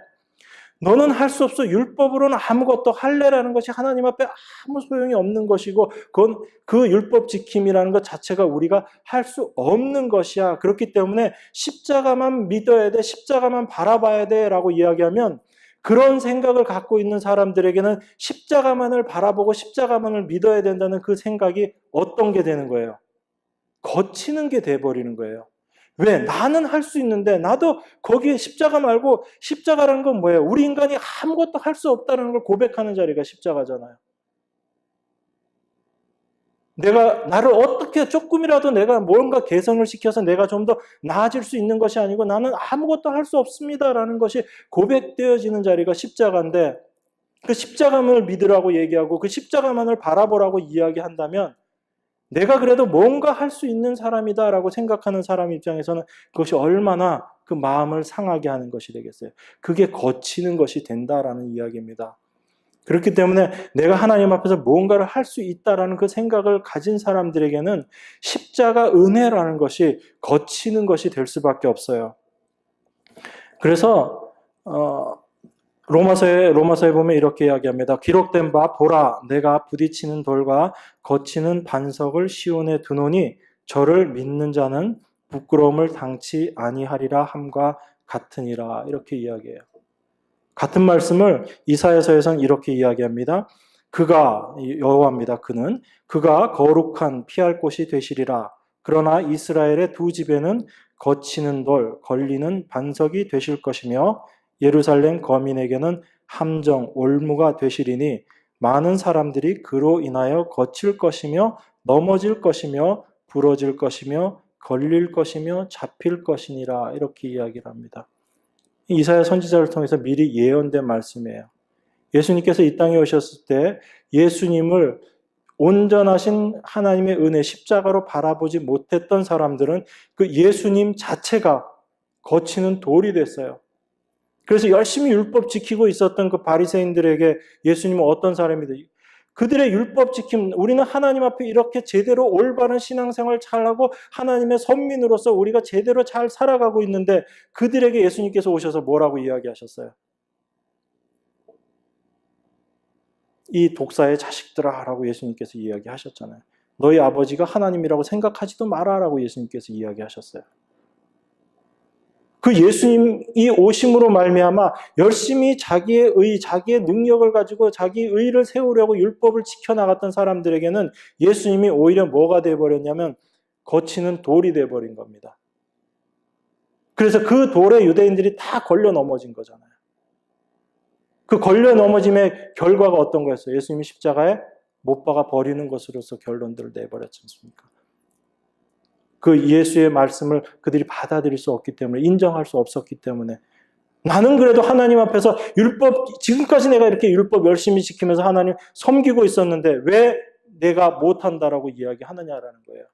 너는 할 수 없어. 율법으로는 아무것도 할례라는 것이 하나님 앞에 아무 소용이 없는 것이고 그건 그 율법 지킴이라는 것 자체가 우리가 할 수 없는 것이야. 그렇기 때문에 십자가만 믿어야 돼. 십자가만 바라봐야 돼 라고 이야기하면 그런 생각을 갖고 있는 사람들에게는 십자가만을 바라보고 십자가만을 믿어야 된다는 그 생각이 어떤 게 되는 거예요? 거치는 게 돼버리는 거예요. 왜? 나는 할 수 있는데 나도 거기에 십자가 말고 십자가라는 건 뭐예요? 우리 인간이 아무것도 할 수 없다는 걸 고백하는 자리가 십자가잖아요. 내가 나를 어떻게 조금이라도 내가 뭔가 개선을 시켜서 내가 좀 더 나아질 수 있는 것이 아니고 나는 아무것도 할 수 없습니다라는 것이 고백되어지는 자리가 십자가인데 그 십자가만을 믿으라고 얘기하고 그 십자가만을 바라보라고 이야기한다면 내가 그래도 뭔가 할 수 있는 사람이다라고 생각하는 사람 입장에서는 그것이 얼마나 그 마음을 상하게 하는 것이 되겠어요. 그게 거치는 것이 된다라는 이야기입니다. 그렇기 때문에 내가 하나님 앞에서 뭔가를 할 수 있다라는 그 생각을 가진 사람들에게는 십자가 은혜라는 것이 거치는 것이 될 수밖에 없어요. 그래서 로마서에 보면 이렇게 이야기합니다. 기록된 바 보라 내가 부딪히는 돌과 거치는 반석을 시온에 두노니 저를 믿는 자는 부끄러움을 당치 아니하리라 함과 같으니라. 이렇게 이야기해요. 같은 말씀을 이사야서에서는 이렇게 이야기합니다. 그가 여호와입니다. 그가 거룩한 피할 곳이 되시리라. 그러나 이스라엘의 두 집에는 거치는 돌, 걸리는 반석이 되실 것이며 예루살렘 거민에게는 함정, 올무가 되시리니 많은 사람들이 그로 인하여 거칠 것이며 넘어질 것이며 부러질 것이며 걸릴 것이며 잡힐 것이니라. 이렇게 이야기를 합니다. 이사야 선지자를 통해서 미리 예언된 말씀이에요. 예수님께서 이 땅에 오셨을 때 예수님을 온전하신 하나님의 은혜 십자가로 바라보지 못했던 사람들은 그 예수님 자체가 거치는 돌이 됐어요. 그래서 열심히 율법 지키고 있었던 그 바리새인들에게 예수님은 어떤 사람이든 그들의 율법 지킴, 우리는 하나님 앞에 이렇게 제대로 올바른 신앙생활 잘하고 하나님의 선민으로서 우리가 제대로 잘 살아가고 있는데 그들에게 예수님께서 오셔서 뭐라고 이야기하셨어요? 이 독사의 자식들아 라고 예수님께서 이야기하셨잖아요. 너희 아버지가 하나님이라고 생각하지도 마라 라고 예수님께서 이야기하셨어요. 그 예수님이 오심으로 말미암아 열심히 자기의 의, 자기의 능력을 가지고 자기 의를 세우려고 율법을 지켜나갔던 사람들에게는 예수님이 오히려 뭐가 되어버렸냐면 거치는 돌이 되어버린 겁니다. 그래서 그 돌에 유대인들이 다 걸려 넘어진 거잖아요. 그 걸려 넘어짐의 결과가 어떤 거였어요? 예수님이 십자가에 못 박아 버리는 것으로서 결론들을 내버렸지 않습니까? 그 예수의 말씀을 그들이 받아들일 수 없기 때문에, 인정할 수 없었기 때문에, 나는 그래도 하나님 앞에서 율법, 지금까지 내가 이렇게 율법 열심히 지키면서 하나님 섬기고 있었는데 왜 내가 못한다라고 이야기하느냐라는 거예요.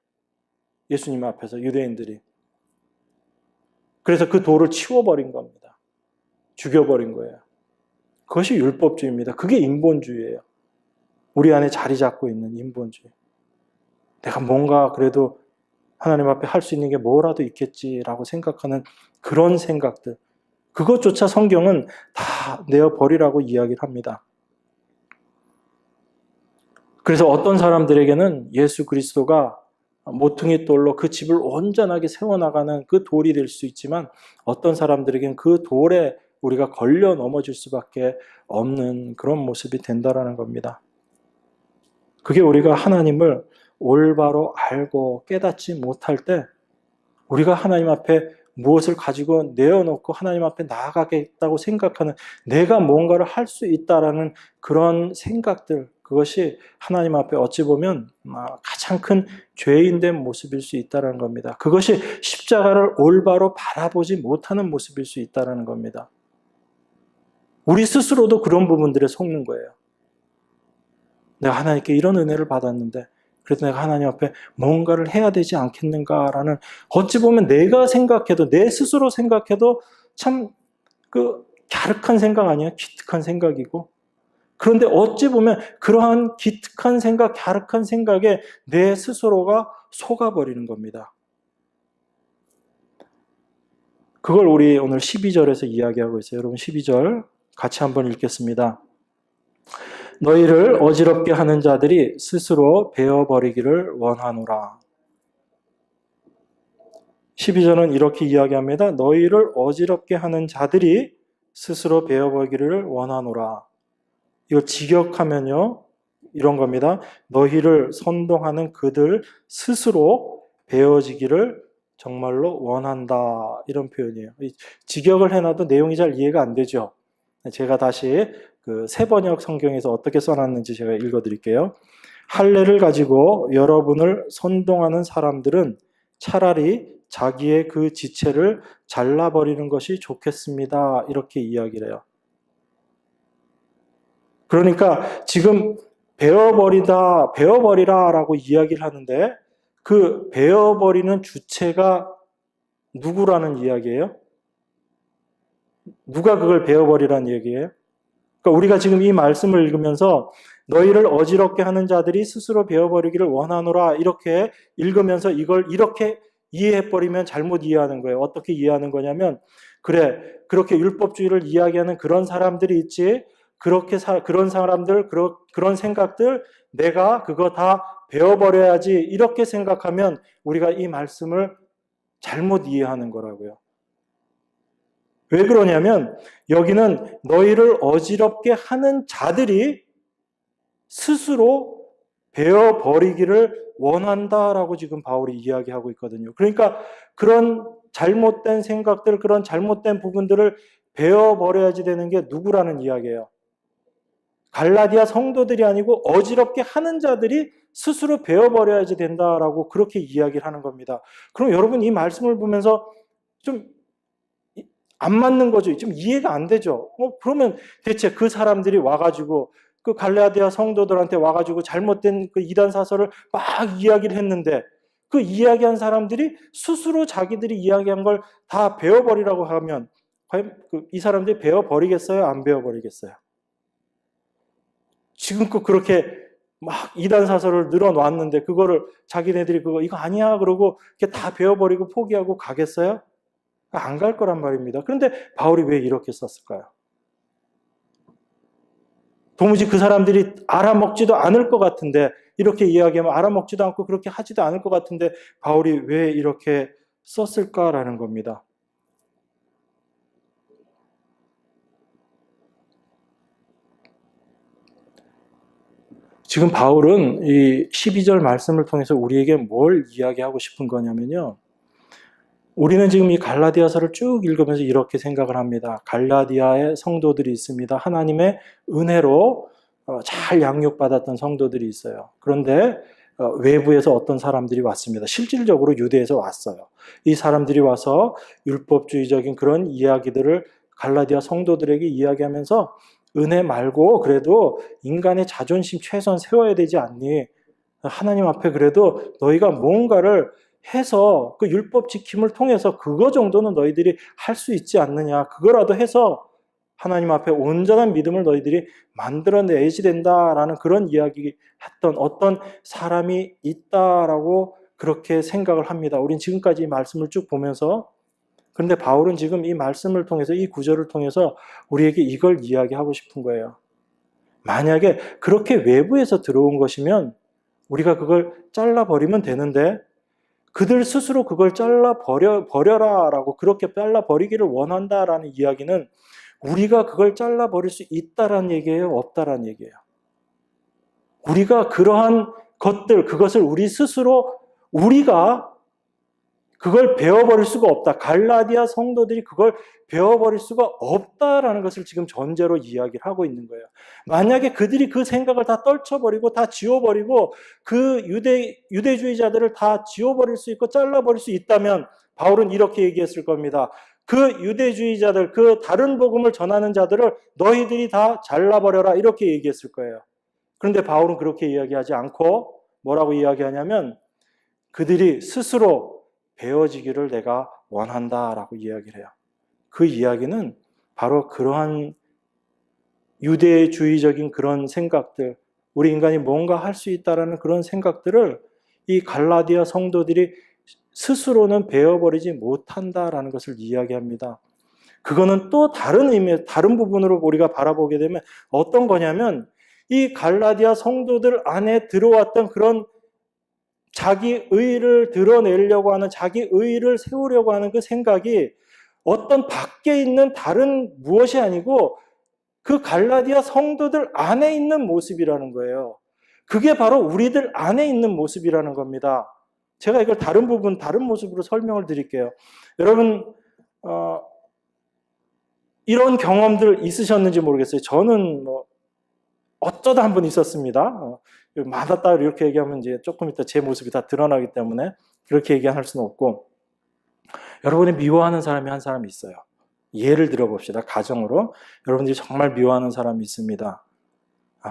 예수님 앞에서 유대인들이. 그래서 그 돌을 치워버린 겁니다. 죽여버린 거예요. 그것이 율법주의입니다. 그게 인본주의예요. 우리 안에 자리 잡고 있는 인본주의. 내가 뭔가 그래도 하나님 앞에 할 수 있는 게 뭐라도 있겠지라고 생각하는 그런 생각들. 그것조차 성경은 다 내어버리라고 이야기를 합니다. 그래서 어떤 사람들에게는 예수 그리스도가 모퉁이 돌로 그 집을 온전하게 세워나가는 그 돌이 될 수 있지만 어떤 사람들에게는 그 돌에 우리가 걸려 넘어질 수밖에 없는 그런 모습이 된다라는 겁니다. 그게 우리가 하나님을 올바로 알고 깨닫지 못할 때 우리가 하나님 앞에 무엇을 가지고 내어놓고 하나님 앞에 나아가겠다고 생각하는 내가 뭔가를 할 수 있다라는 그런 생각들, 그것이 하나님 앞에 어찌 보면 가장 큰 죄인된 모습일 수 있다는 겁니다. 그것이 십자가를 올바로 바라보지 못하는 모습일 수 있다는 겁니다. 우리 스스로도 그런 부분들에 속는 거예요. 내가 하나님께 이런 은혜를 받았는데 그래서 내가 하나님 앞에 뭔가를 해야 되지 않겠는가라는, 어찌 보면 내가 생각해도, 내 스스로 생각해도 참 갸륵한 생각 아니에요? 기특한 생각이고. 그런데 어찌 보면 그러한 기특한 생각, 갸륵한 생각에 내 스스로가 속아버리는 겁니다. 그걸 우리 오늘 12절에서 이야기하고 있어요. 여러분 12절 같이 한번 읽겠습니다. 너희를 어지럽게 하는 자들이 스스로 베어버리기를 원하노라. 12절은 이렇게 이야기합니다. 너희를 어지럽게 하는 자들이 스스로 베어버리기를 원하노라. 이걸 직역하면요, 이런 겁니다. 너희를 선동하는 그들 스스로 베어지기를 정말로 원한다. 이런 표현이에요. 직역을 해놔도 내용이 잘 이해가 안 되죠. 제가 다시 그 새번역 성경에서 어떻게 써놨는지 제가 읽어드릴게요. 할례를 가지고 여러분을 선동하는 사람들은 차라리 자기의 그 지체를 잘라버리는 것이 좋겠습니다. 이렇게 이야기를 해요. 그러니까 지금 베어버리라 라고 이야기를 하는데 그 베어버리는 주체가 누구라는 이야기예요? 누가 그걸 베어버리라는 얘기예요? 그러니까 우리가 지금 이 말씀을 읽으면서 너희를 어지럽게 하는 자들이 스스로 베어버리기를 원하노라 이렇게 읽으면서 이걸 이렇게 이해해버리면 잘못 이해하는 거예요. 어떻게 이해하는 거냐면, 그래, 그렇게 율법주의를 이야기하는 그런 사람들이 있지, 그런 사람들, 그런 생각들, 내가 그거 다 베어버려야지 이렇게 생각하면 우리가 이 말씀을 잘못 이해하는 거라고요. 왜 그러냐면 여기는 너희를 어지럽게 하는 자들이 스스로 베어버리기를 원한다라고 지금 바울이 이야기하고 있거든요. 그러니까 그런 잘못된 생각들, 그런 잘못된 부분들을 베어버려야지 되는 게 누구라는 이야기예요? 갈라디아 성도들이 아니고 어지럽게 하는 자들이 스스로 베어버려야지 된다라고 그렇게 이야기를 하는 겁니다. 그럼 여러분 이 말씀을 보면서 좀 안 맞는 거죠. 좀 이해가 안 되죠. 그러면 대체 그 사람들이 와가지고 그 갈라디아 성도들한테 와가지고 잘못된 그 이단 사설을 막 이야기를 했는데 그 이야기한 사람들이 스스로 자기들이 이야기한 걸 다 베어버리라고 하면 과연 이 사람들이 베어버리겠어요? 안 베어버리겠어요? 지금껏 그렇게 막 이단 사설을 늘어놨는데 그거를 자기네들이 이거 아니야 그러고 이렇게 다 베어버리고 포기하고 가겠어요? 안 갈 거란 말입니다. 그런데 바울이 왜 이렇게 썼을까요? 도무지 그 사람들이 알아먹지도 않을 것 같은데 이렇게 이야기하면 알아먹지도 않고 그렇게 하지도 않을 것 같은데 바울이 왜 이렇게 썼을까라는 겁니다. 지금 바울은 이 12절 말씀을 통해서 우리에게 뭘 이야기하고 싶은 거냐면요. 우리는 지금 이 갈라디아서를 쭉 읽으면서 이렇게 생각을 합니다. 갈라디아의 성도들이 있습니다. 하나님의 은혜로 잘 양육받았던 성도들이 있어요. 그런데 외부에서 어떤 사람들이 왔습니다. 실질적으로 유대에서 왔어요. 이 사람들이 와서 율법주의적인 그런 이야기들을 갈라디아 성도들에게 이야기하면서 은혜 말고 그래도 인간의 자존심 최소한 세워야 되지 않니? 하나님 앞에 그래도 너희가 뭔가를 해서 그 율법 지킴을 통해서 그거 정도는 너희들이 할 수 있지 않느냐. 그거라도 해서 하나님 앞에 온전한 믿음을 너희들이 만들어내야지 된다라는 그런 이야기 했던 어떤 사람이 있다라고 그렇게 생각을 합니다. 우린 지금까지 이 말씀을 쭉 보면서 그런데 바울은 지금 이 말씀을 통해서 이 구절을 통해서 우리에게 이걸 이야기하고 싶은 거예요. 만약에 그렇게 외부에서 들어온 것이면 우리가 그걸 잘라버리면 되는데 그들 스스로 그걸 버려라라고 그렇게 잘라버리기를 원한다라는 이야기는 우리가 그걸 잘라버릴 수 있다라는 얘기예요? 없다라는 얘기예요? 우리가 그러한 것들, 그것을 우리 스스로 우리가 그걸 베어버릴 수가 없다. 갈라디아 성도들이 그걸 베어버릴 수가 없다라는 것을 지금 전제로 이야기를 하고 있는 거예요. 만약에 그들이 그 생각을 다 떨쳐버리고 다 지워버리고 그 유대주의자들을 다 지워버릴 수 있고 잘라버릴 수 있다면 바울은 이렇게 얘기했을 겁니다. 그 유대주의자들, 그 다른 복음을 전하는 자들을 너희들이 다 잘라버려라 이렇게 얘기했을 거예요. 그런데 바울은 그렇게 이야기하지 않고 뭐라고 이야기하냐면 그들이 스스로 베어지기를 내가 원한다라고 이야기를 해요. 그 이야기는 바로 그러한 유대주의적인 그런 생각들, 우리 인간이 뭔가 할 수 있다라는 그런 생각들을 이 갈라디아 성도들이 스스로는 베어버리지 못한다라는 것을 이야기합니다. 그거는 또 다른 의미, 다른 부분으로 우리가 바라보게 되면 어떤 거냐면 이 갈라디아 성도들 안에 들어왔던 그런 자기 의를 드러내려고 하는, 자기 의를 세우려고 하는 그 생각이 어떤 밖에 있는 다른 무엇이 아니고 그 갈라디아 성도들 안에 있는 모습이라는 거예요. 그게 바로 우리들 안에 있는 모습이라는 겁니다. 제가 이걸 다른 모습으로 설명을 드릴게요. 여러분, 이런 경험들 있으셨는지 모르겠어요. 저는 어쩌다 한 번 있었습니다. 많았다 이렇게 얘기하면 이제 조금 이따 제 모습이 다 드러나기 때문에 그렇게 얘기할 수는 없고 여러분이 미워하는 사람이 한 사람이 있어요. 예를 들어봅시다. 가정으로 여러분들이 정말 미워하는 사람이 있습니다.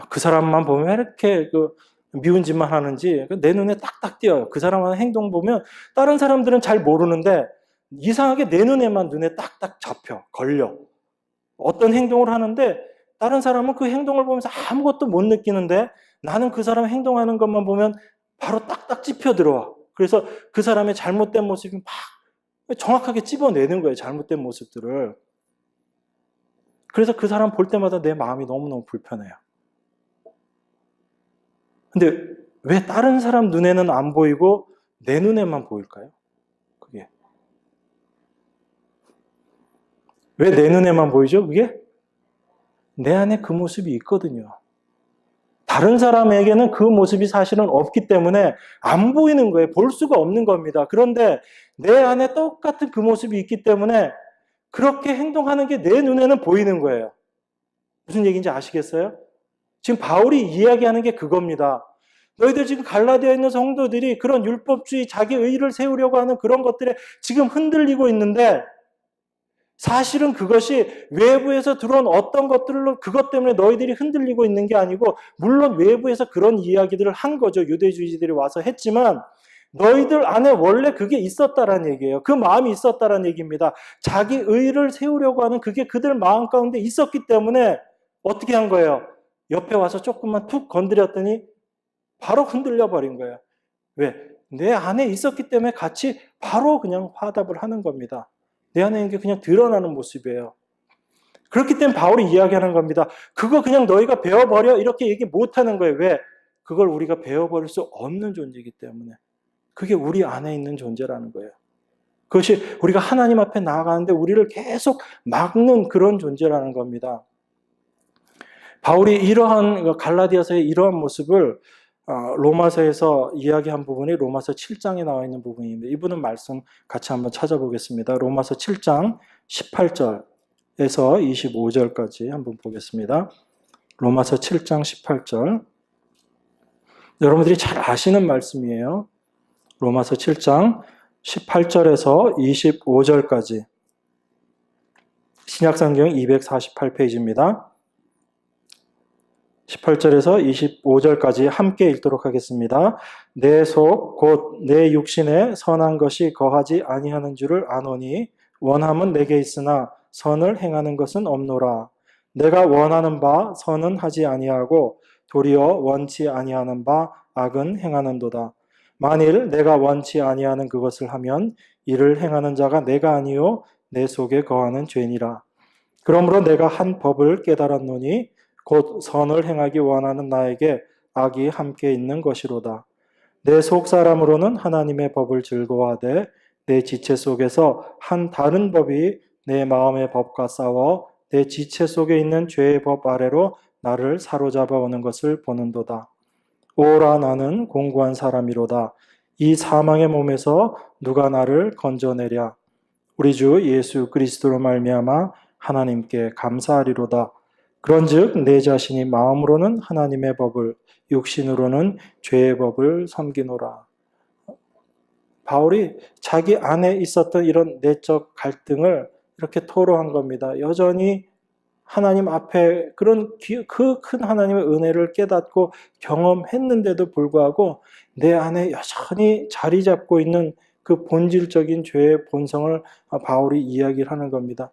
그 사람만 보면 왜 이렇게 미운 짓만 하는지 내 눈에 딱딱 띄어요. 그 사람 하는 행동 보면 다른 사람들은 잘 모르는데 이상하게 내 눈에 딱딱 잡혀, 걸려. 어떤 행동을 하는데 다른 사람은 그 행동을 보면서 아무것도 못 느끼는데 나는 그 사람 행동하는 것만 보면 바로 딱딱 찝혀 들어와. 그래서 그 사람의 잘못된 모습이 막 정확하게 찝어내는 거예요. 잘못된 모습들을. 그래서 그 사람 볼 때마다 내 마음이 너무너무 불편해요. 근데 왜 다른 사람 눈에는 안 보이고 내 눈에만 보일까요? 그게. 왜 내 눈에만 보이죠? 그게? 내 안에 그 모습이 있거든요. 다른 사람에게는 그 모습이 사실은 없기 때문에 안 보이는 거예요. 볼 수가 없는 겁니다. 그런데 내 안에 똑같은 그 모습이 있기 때문에 그렇게 행동하는 게 내 눈에는 보이는 거예요. 무슨 얘기인지 아시겠어요? 지금 바울이 이야기하는 게 그겁니다. 너희들 지금 갈라디아에 있는 성도들이 그런 율법주의, 자기 의의를 세우려고 하는 그런 것들에 지금 흔들리고 있는데 사실은 그것이 외부에서 들어온 어떤 것들로 그것 때문에 너희들이 흔들리고 있는 게 아니고 물론 외부에서 그런 이야기들을 한 거죠. 유대주의자들이 와서 했지만 너희들 안에 원래 그게 있었다라는 얘기예요. 그 마음이 있었다라는 얘기입니다. 자기 의의를 세우려고 하는 그게 그들 마음 가운데 있었기 때문에 어떻게 한 거예요? 옆에 와서 조금만 툭 건드렸더니 바로 흔들려 버린 거예요. 왜? 내 안에 있었기 때문에 같이 바로 그냥 화답을 하는 겁니다. 내 안에 있는 게 그냥 드러나는 모습이에요. 그렇기 때문에 바울이 이야기하는 겁니다. 그거 그냥 너희가 배워버려 이렇게 얘기 못하는 거예요. 왜? 그걸 우리가 배워버릴 수 없는 존재이기 때문에. 그게 우리 안에 있는 존재라는 거예요. 그것이 우리가 하나님 앞에 나아가는데 우리를 계속 막는 그런 존재라는 겁니다. 바울이 이러한 갈라디아서의 이러한 모습을 로마서에서 이야기한 부분이 로마서 7장에 나와 있는 부분입니다. 이분은 말씀 같이 한번 찾아보겠습니다. 로마서 7장 18절에서 25절까지 한번 보겠습니다. 로마서 7장 18절. 여러분들이 잘 아시는 말씀이에요. 로마서 7장 18절에서 25절까지. 신약성경 248페이지입니다. 18절에서 25절까지 함께 읽도록 하겠습니다. 내 속 곧 내 육신에 선한 것이 거하지 아니하는 줄을 아노니 원함은 내게 있으나 선을 행하는 것은 없노라. 내가 원하는 바 선은 하지 아니하고 도리어 원치 아니하는 바 악은 행하는도다. 만일 내가 원치 아니하는 그것을 하면 이를 행하는 자가 내가 아니요 내 속에 거하는 죄니라. 그러므로 내가 한 법을 깨달았노니 곧 선을 행하기 원하는 나에게 악이 함께 있는 것이로다. 내 속사람으로는 하나님의 법을 즐거워하되 내 지체 속에서 한 다른 법이 내 마음의 법과 싸워 내 지체 속에 있는 죄의 법 아래로 나를 사로잡아 오는 것을 보는도다. 오라 나는 공고한 사람이로다. 이 사망의 몸에서 누가 나를 건져내랴. 우리 주 예수 그리스도로 말미암아 하나님께 감사하리로다. 그런즉 내 자신이 마음으로는 하나님의 법을 육신으로는 죄의 법을 섬기노라. 바울이 자기 안에 있었던 이런 내적 갈등을 이렇게 토로한 겁니다. 여전히 하나님 앞에 그런 그 큰 하나님의 은혜를 깨닫고 경험했는데도 불구하고 내 안에 여전히 자리 잡고 있는 그 본질적인 죄의 본성을 바울이 이야기를 하는 겁니다.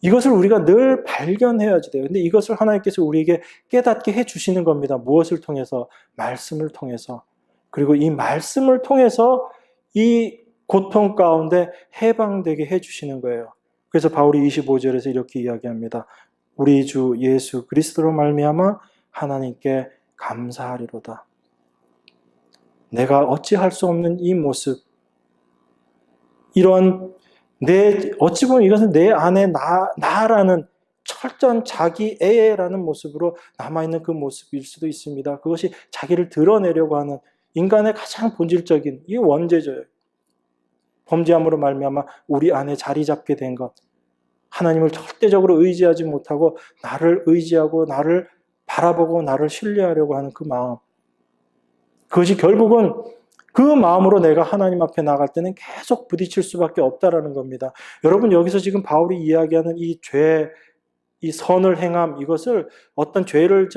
이것을 우리가 늘 발견해야지 돼요. 근데 이것을 하나님께서 우리에게 깨닫게 해주시는 겁니다. 무엇을 통해서? 말씀을 통해서. 그리고 이 말씀을 통해서 이 고통 가운데 해방되게 해주시는 거예요. 그래서 바울이 25절에서 이렇게 이야기합니다. 우리 주 예수 그리스도로 말미암아 하나님께 감사하리로다. 내가 어찌할 수 없는 이 모습, 이런 어찌 보면 이것은 내 안에 나라는 철저한 자기 애라는 모습으로 남아있는 그 모습일 수도 있습니다. 그것이 자기를 드러내려고 하는 인간의 가장 본질적인 이 원죄죠. 범죄함으로 말미암아 우리 안에 자리 잡게 된 것. 하나님을 절대적으로 의지하지 못하고 나를 의지하고 나를 바라보고 나를 신뢰하려고 하는 그 마음. 그것이 결국은 그 마음으로 내가 하나님 앞에 나갈 때는 계속 부딪힐 수밖에 없다라는 겁니다. 여러분 여기서 지금 바울이 이야기하는 이 죄, 이 선을 행함, 이것을 어떤 죄를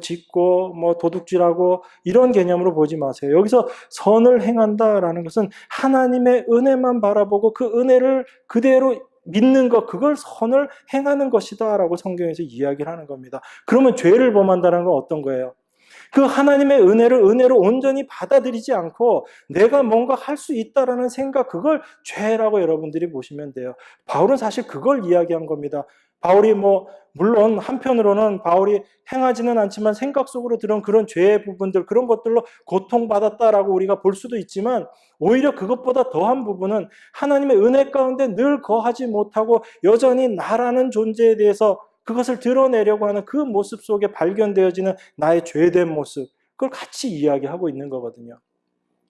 짓고 도둑질하고 이런 개념으로 보지 마세요. 여기서 선을 행한다라는 것은 하나님의 은혜만 바라보고 그 은혜를 그대로 믿는 것, 그걸 선을 행하는 것이다 라고 성경에서 이야기를 하는 겁니다. 그러면 죄를 범한다는 건 어떤 거예요? 그 하나님의 은혜를 은혜로 온전히 받아들이지 않고 내가 뭔가 할 수 있다라는 생각, 그걸 죄라고 여러분들이 보시면 돼요. 바울은 사실 그걸 이야기한 겁니다. 바울이 물론 한편으로는 바울이 행하지는 않지만 생각 속으로 들은 그런 죄의 부분들, 그런 것들로 고통받았다라고 우리가 볼 수도 있지만 오히려 그것보다 더한 부분은 하나님의 은혜 가운데 늘 거하지 못하고 여전히 나라는 존재에 대해서 그것을 드러내려고 하는 그 모습 속에 발견되어지는 나의 죄된 모습, 그걸 같이 이야기하고 있는 거거든요.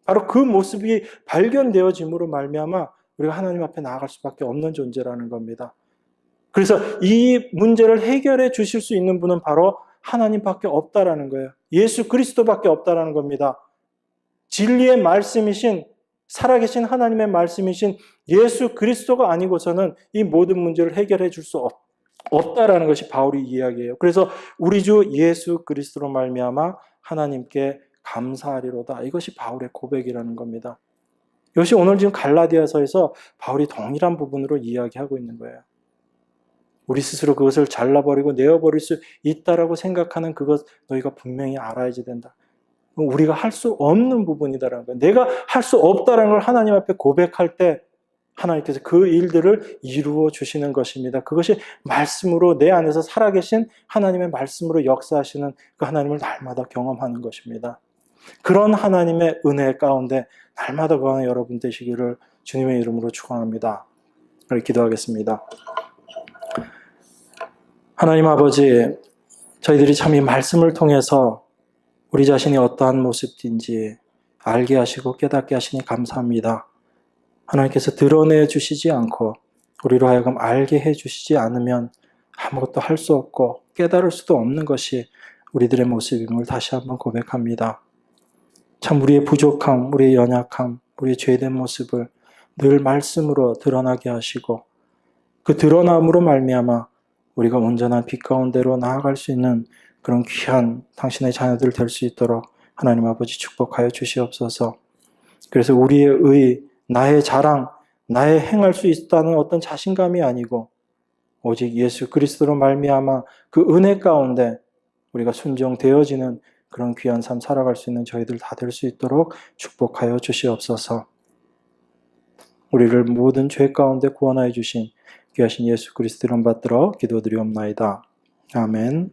바로 그 모습이 발견되어짐으로 말미암아 우리가 하나님 앞에 나아갈 수밖에 없는 존재라는 겁니다. 그래서 이 문제를 해결해 주실 수 있는 분은 바로 하나님밖에 없다라는 거예요. 예수 그리스도밖에 없다라는 겁니다. 진리의 말씀이신, 살아계신 하나님의 말씀이신 예수 그리스도가 아니고서는 이 모든 문제를 해결해 줄 수 없다라는 것이 바울의 이야기예요. 그래서 우리 주 예수 그리스도로 말미암아 하나님께 감사하리로다. 이것이 바울의 고백이라는 겁니다. 이것이 오늘 지금 갈라디아서에서 바울이 동일한 부분으로 이야기하고 있는 거예요. 우리 스스로 그것을 잘라버리고 내어버릴 수 있다라고 생각하는 그것 너희가 분명히 알아야지 된다. 우리가 할 수 없는 부분이다라는 거예요. 내가 할 수 없다라는 걸 하나님 앞에 고백할 때 하나님께서 그 일들을 이루어 주시는 것입니다. 그것이 말씀으로 내 안에서 살아계신 하나님의 말씀으로 역사하시는 그 하나님을 날마다 경험하는 것입니다. 그런 하나님의 은혜 가운데 날마다 거하는 여러분 되시기를 주님의 이름으로 축원합니다. 그렇게 기도하겠습니다. 하나님 아버지, 저희들이 참 이 말씀을 통해서 우리 자신이 어떠한 모습인지 알게 하시고 깨닫게 하시니 감사합니다. 하나님께서 드러내 주시지 않고 우리로 하여금 알게 해 주시지 않으면 아무것도 할 수 없고 깨달을 수도 없는 것이 우리들의 모습임을 다시 한번 고백합니다. 참 우리의 부족함, 우리의 연약함, 우리의 죄된 모습을 늘 말씀으로 드러나게 하시고 그 드러남으로 말미암아 우리가 온전한 빛 가운데로 나아갈 수 있는 그런 귀한 당신의 자녀들 될 수 있도록 하나님 아버지 축복하여 주시옵소서. 그래서 우리의 의, 나의 자랑, 나의 행할 수 있다는 어떤 자신감이 아니고 오직 예수 그리스도로 말미암아 그 은혜 가운데 우리가 순종되어지는 그런 귀한 삶 살아갈 수 있는 저희들 다 될 수 있도록 축복하여 주시옵소서. 우리를 모든 죄 가운데 구원하여 주신 귀하신 예수 그리스도 이름 받들어 기도드리옵나이다. 아멘.